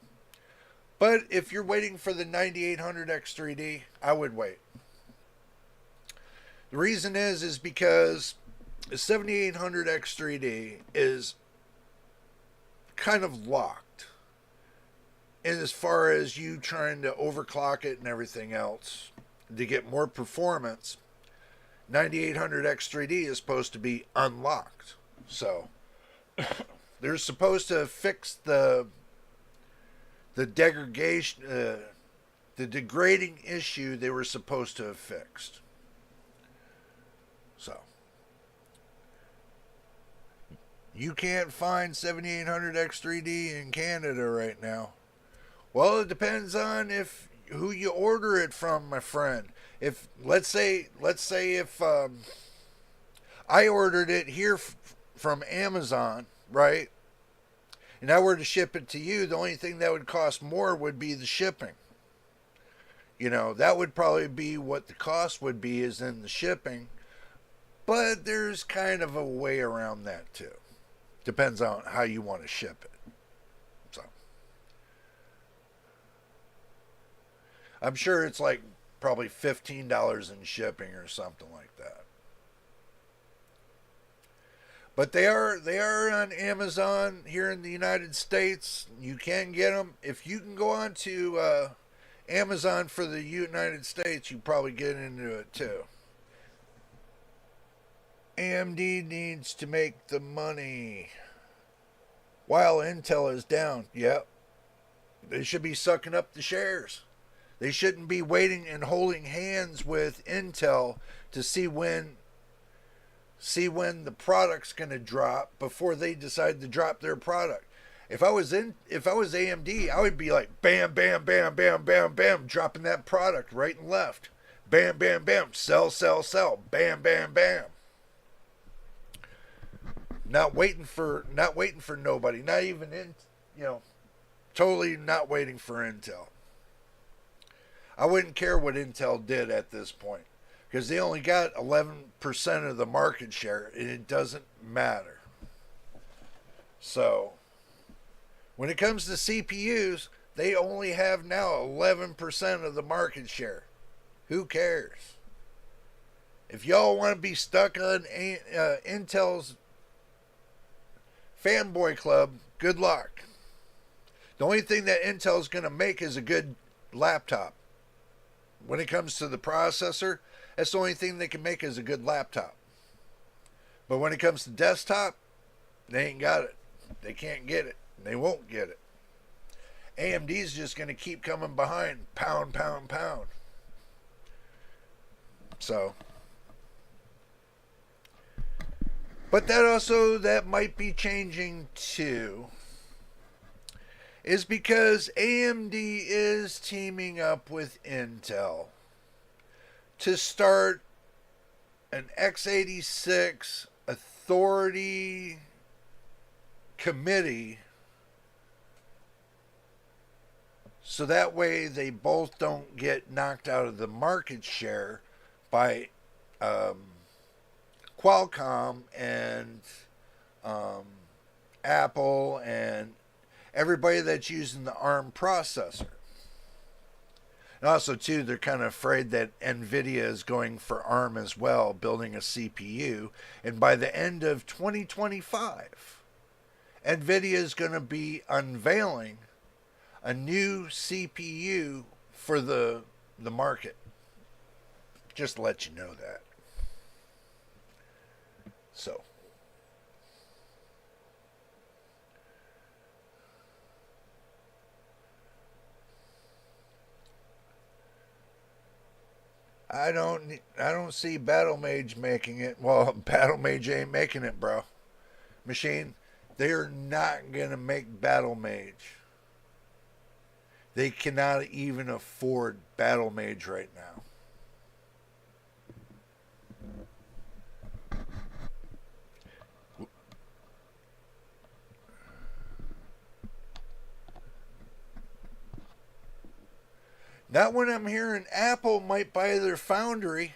But if you're waiting for the 9800 X3D, I would wait. The reason is because the 7800 X3D is kind of locked. And as far as you trying to overclock it and everything else to get more performance, 9800 X3D is supposed to be unlocked. So they're supposed to fix the degradation, the degrading issue they were supposed to have fixed. So you can't find 7800 X3D in Canada right now. Well, it depends on who you order it from, my friend. If let's say if I ordered it here from Amazon, right? And I were to ship it to you, the only thing that would cost more would be the shipping. That would probably be what the cost would be, is in the shipping. But there's kind of a way around that too. Depends on how you want to ship it. So I'm sure it's like probably $15 in shipping or something like that. But they are on Amazon here in the United States. You can get them. If you can go on to Amazon for the United States, you probably get into it too. AMD needs to make the money while Intel is down. Yep. They should be sucking up the shares. They shouldn't be waiting and holding hands with Intel to see when the product's going to drop before they decide to drop their product. If I was AMD, I would be like bam, bam, bam, bam, bam, bam, dropping that product right and left. Bam, bam, bam, sell, sell, sell. Bam, bam, bam. Not waiting for nobody. Not even totally not waiting for Intel. I wouldn't care what Intel did at this point, because they only got 11% of the market share, and it doesn't matter. So when it comes to CPUs, they only have now 11% of the market share. Who cares? If y'all want to be stuck on Intel's fanboy club, good luck. The only thing that Intel's going to make is a good laptop. When it comes to the processor, that's the only thing they can make is a good laptop. But when it comes to desktop, they ain't got it. They can't get it. They won't get it. AMD's just going to keep coming behind. Pound, pound, pound. So, but that might be changing too, is because AMD is teaming up with Intel to start an x86 authority committee, so that way they both don't get knocked out of the market share by Qualcomm and Apple and everybody that's using the ARM processor. And also, too, they're kind of afraid that Nvidia is going for ARM as well, building a CPU. And by the end of 2025, Nvidia is going to be unveiling a new CPU for the market. Just to let you know that. So, I don't see Battle Mage making it. Well, Battle Mage ain't making it, bro. Machine, They are not going to make Battle Mage. They cannot even afford Battle Mage right now. Not when I'm hearing Apple might buy their foundry.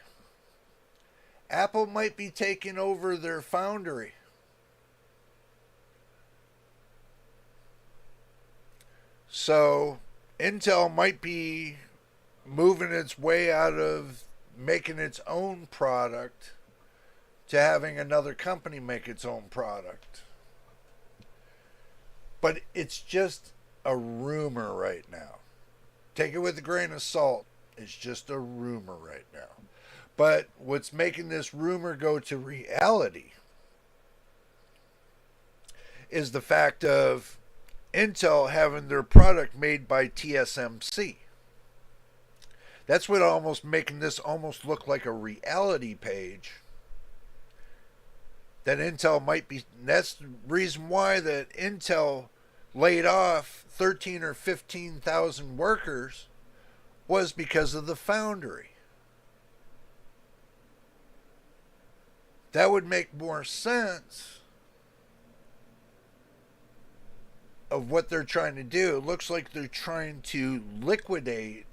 Apple might be taking over their foundry. So Intel might be moving its way out of making its own product to having another company make its own product. But it's just a rumor right now. Take it with a grain of salt. It's just a rumor right now. But what's making this rumor go to reality is the fact of Intel having their product made by TSMC. That's what almost making this almost look like a reality page. That Intel might be. That's the reason why that Intel laid off 13 or 15,000 workers was because of the foundry. That would make more sense of what they're trying to do. It looks like they're trying to liquidate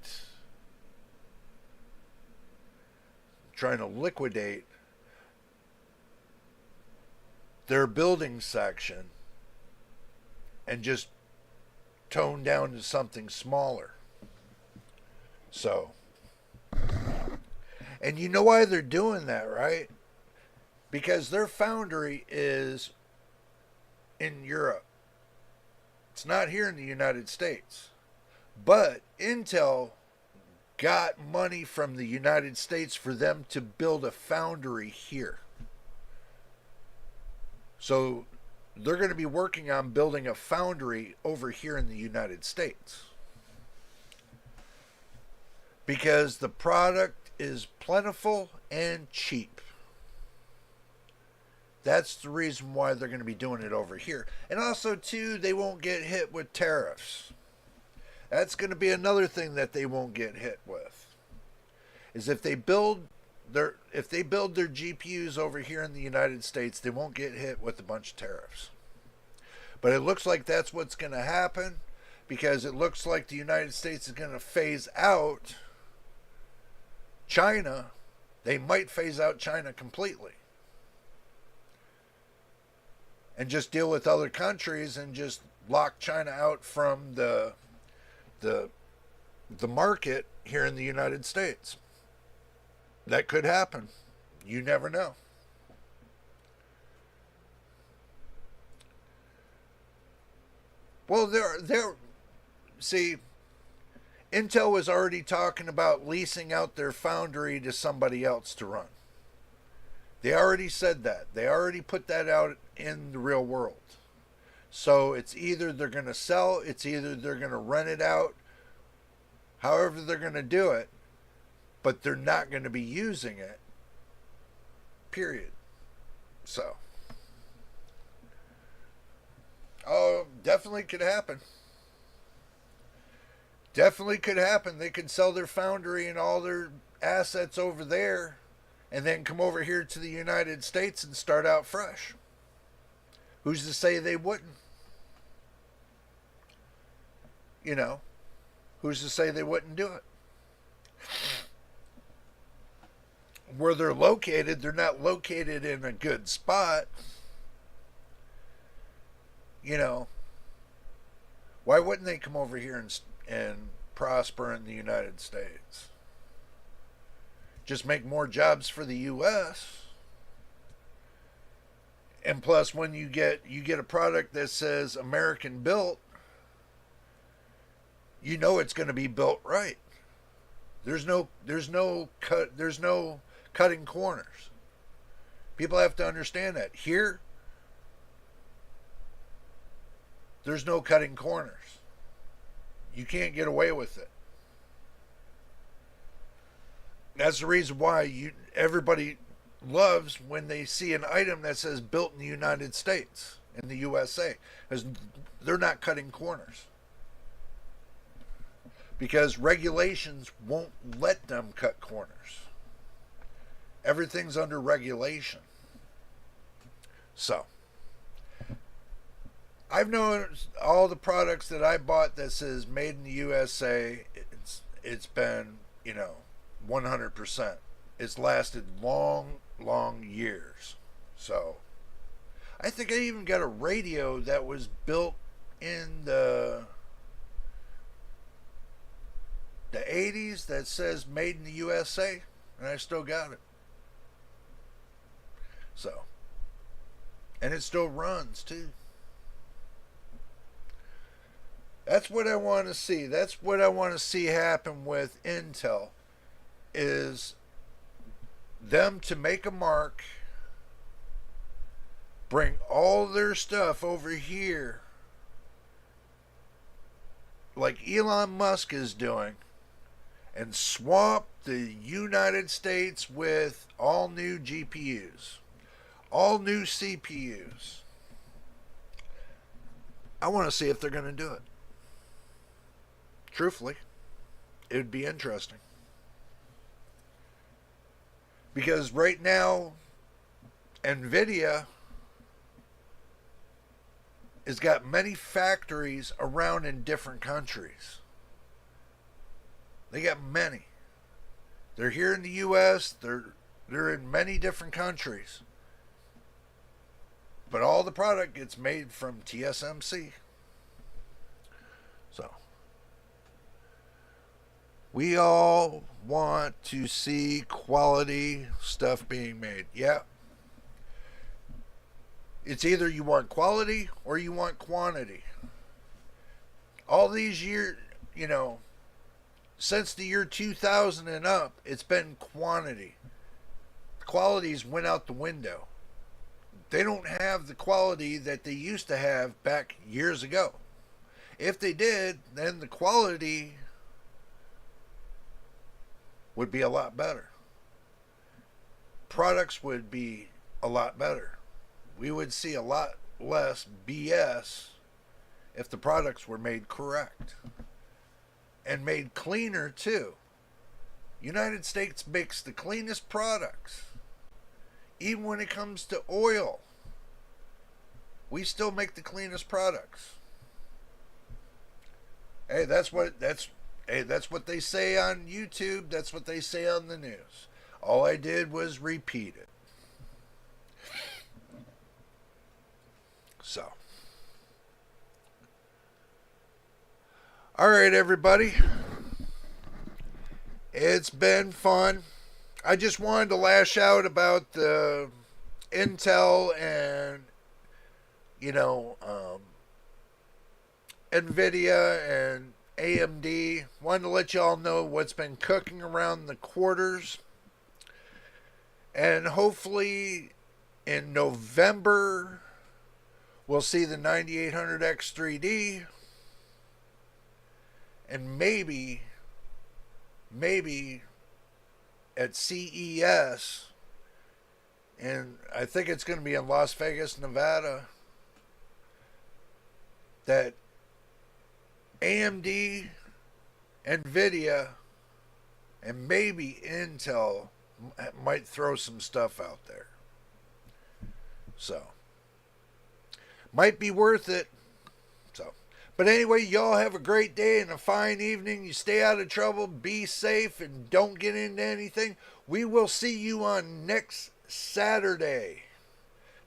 their building section and just tone down to something smaller. So, and you know why they're doing that, right? Because their foundry is in Europe. It's not here in the United States. But Intel got money from the United States for them to build a foundry here. So they're going to be working on building a foundry over here in the United States. Because the product is plentiful and cheap. That's the reason why they're going to be doing it over here. And also, too, they won't get hit with tariffs. That's going to be another thing that they won't get hit with. Is if they build their GPUs over here in the United States, they won't get hit with a bunch of tariffs. But it looks like that's what's going to happen, because it looks like the United States is going to phase out China. They might phase out China completely. And just deal with other countries and just lock China out from the market here in the United States. That could happen. You never know. Well, see, Intel was already talking about leasing out their foundry to somebody else to run. They already said that. They already put that out in the real world. So it's either they're going to sell, it's either they're going to rent it out, however they're going to do it, but they're not going to be using it, period. So, oh, definitely could happen. Definitely could happen. They could sell their foundry and all their assets over there and then come over here to the United States and start out fresh. Who's to say they wouldn't? You know, who's to say they wouldn't do it? Where they're located, they're not located in a good spot. You know, why wouldn't they come over here and prosper in the United States? Just make more jobs for the U.S. And plus, when you get a product that says American built, you know it's going to be built right. There's no cutting corners. People have to understand that. Here, there's no cutting corners. You can't get away with it. That's the reason why everybody loves when they see an item that says built in the United States. in the USA, because they're not cutting corners. Because regulations won't let them cut corners. Everything's under regulation. So, I've noticed all the products that I bought that says made in the USA, it's been, 100%. It's lasted long, long years. So, I think I even got a radio that was built in the 80s that says made in the USA, and I still got it. So, and it still runs too. That's what I want to see. That's what I want to see happen with Intel, is them to make a mark, bring all their stuff over here like Elon Musk is doing, and swamp the United States with all new GPUs, all new CPUs. I want to see if they're going to do it. Truthfully, it would be interesting. Because right now, Nvidia has got many factories around in different countries. They got many. They're here in the US, they're in many different countries. But all the product gets made from TSMC. So, we all want to see quality stuff being made. Yeah. It's either you want quality or you want quantity. All these years, since the year 2000 and up, it's been quantity. Qualities went out the window. They don't have the quality that they used to have back years ago. If they did, then the quality would be a lot better. Products would be a lot better. We would see a lot less BS if the products were made correct. And made cleaner too. United States makes the cleanest products. Even when it comes to oil, we still make the cleanest products. Hey, that's what they say on YouTube. That's what they say on the news. All I did was repeat it. So, all right, everybody. It's been fun. I just wanted to lash out about the Intel and, Nvidia and AMD. Wanted to let y'all know what's been cooking around the quarters. And hopefully in November, we'll see the 9800X 3D. And maybe at CES, and I think it's going to be in Las Vegas, Nevada, that AMD, Nvidia, and maybe Intel might throw some stuff out there. So, might be worth it. So, but anyway, y'all have a great day and a fine evening. You stay out of trouble, be safe, and don't get into anything. We will see you on next Saturday.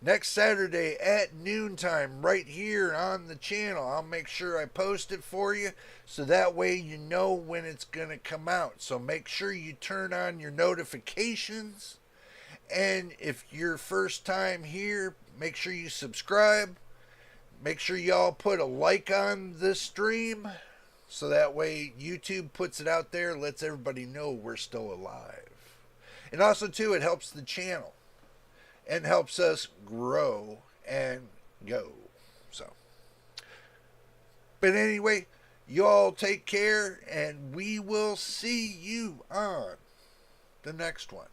Next Saturday at noontime right here on the channel. I'll make sure I post it for you so that way you know when it's going to come out. So make sure you turn on your notifications. And if you're first time here, make sure you subscribe. Make sure y'all put a like on this stream so that way YouTube puts it out there, lets everybody know we're still alive. And also, too, it helps the channel and helps us grow and go. So, but anyway, y'all take care, and we will see you on the next one.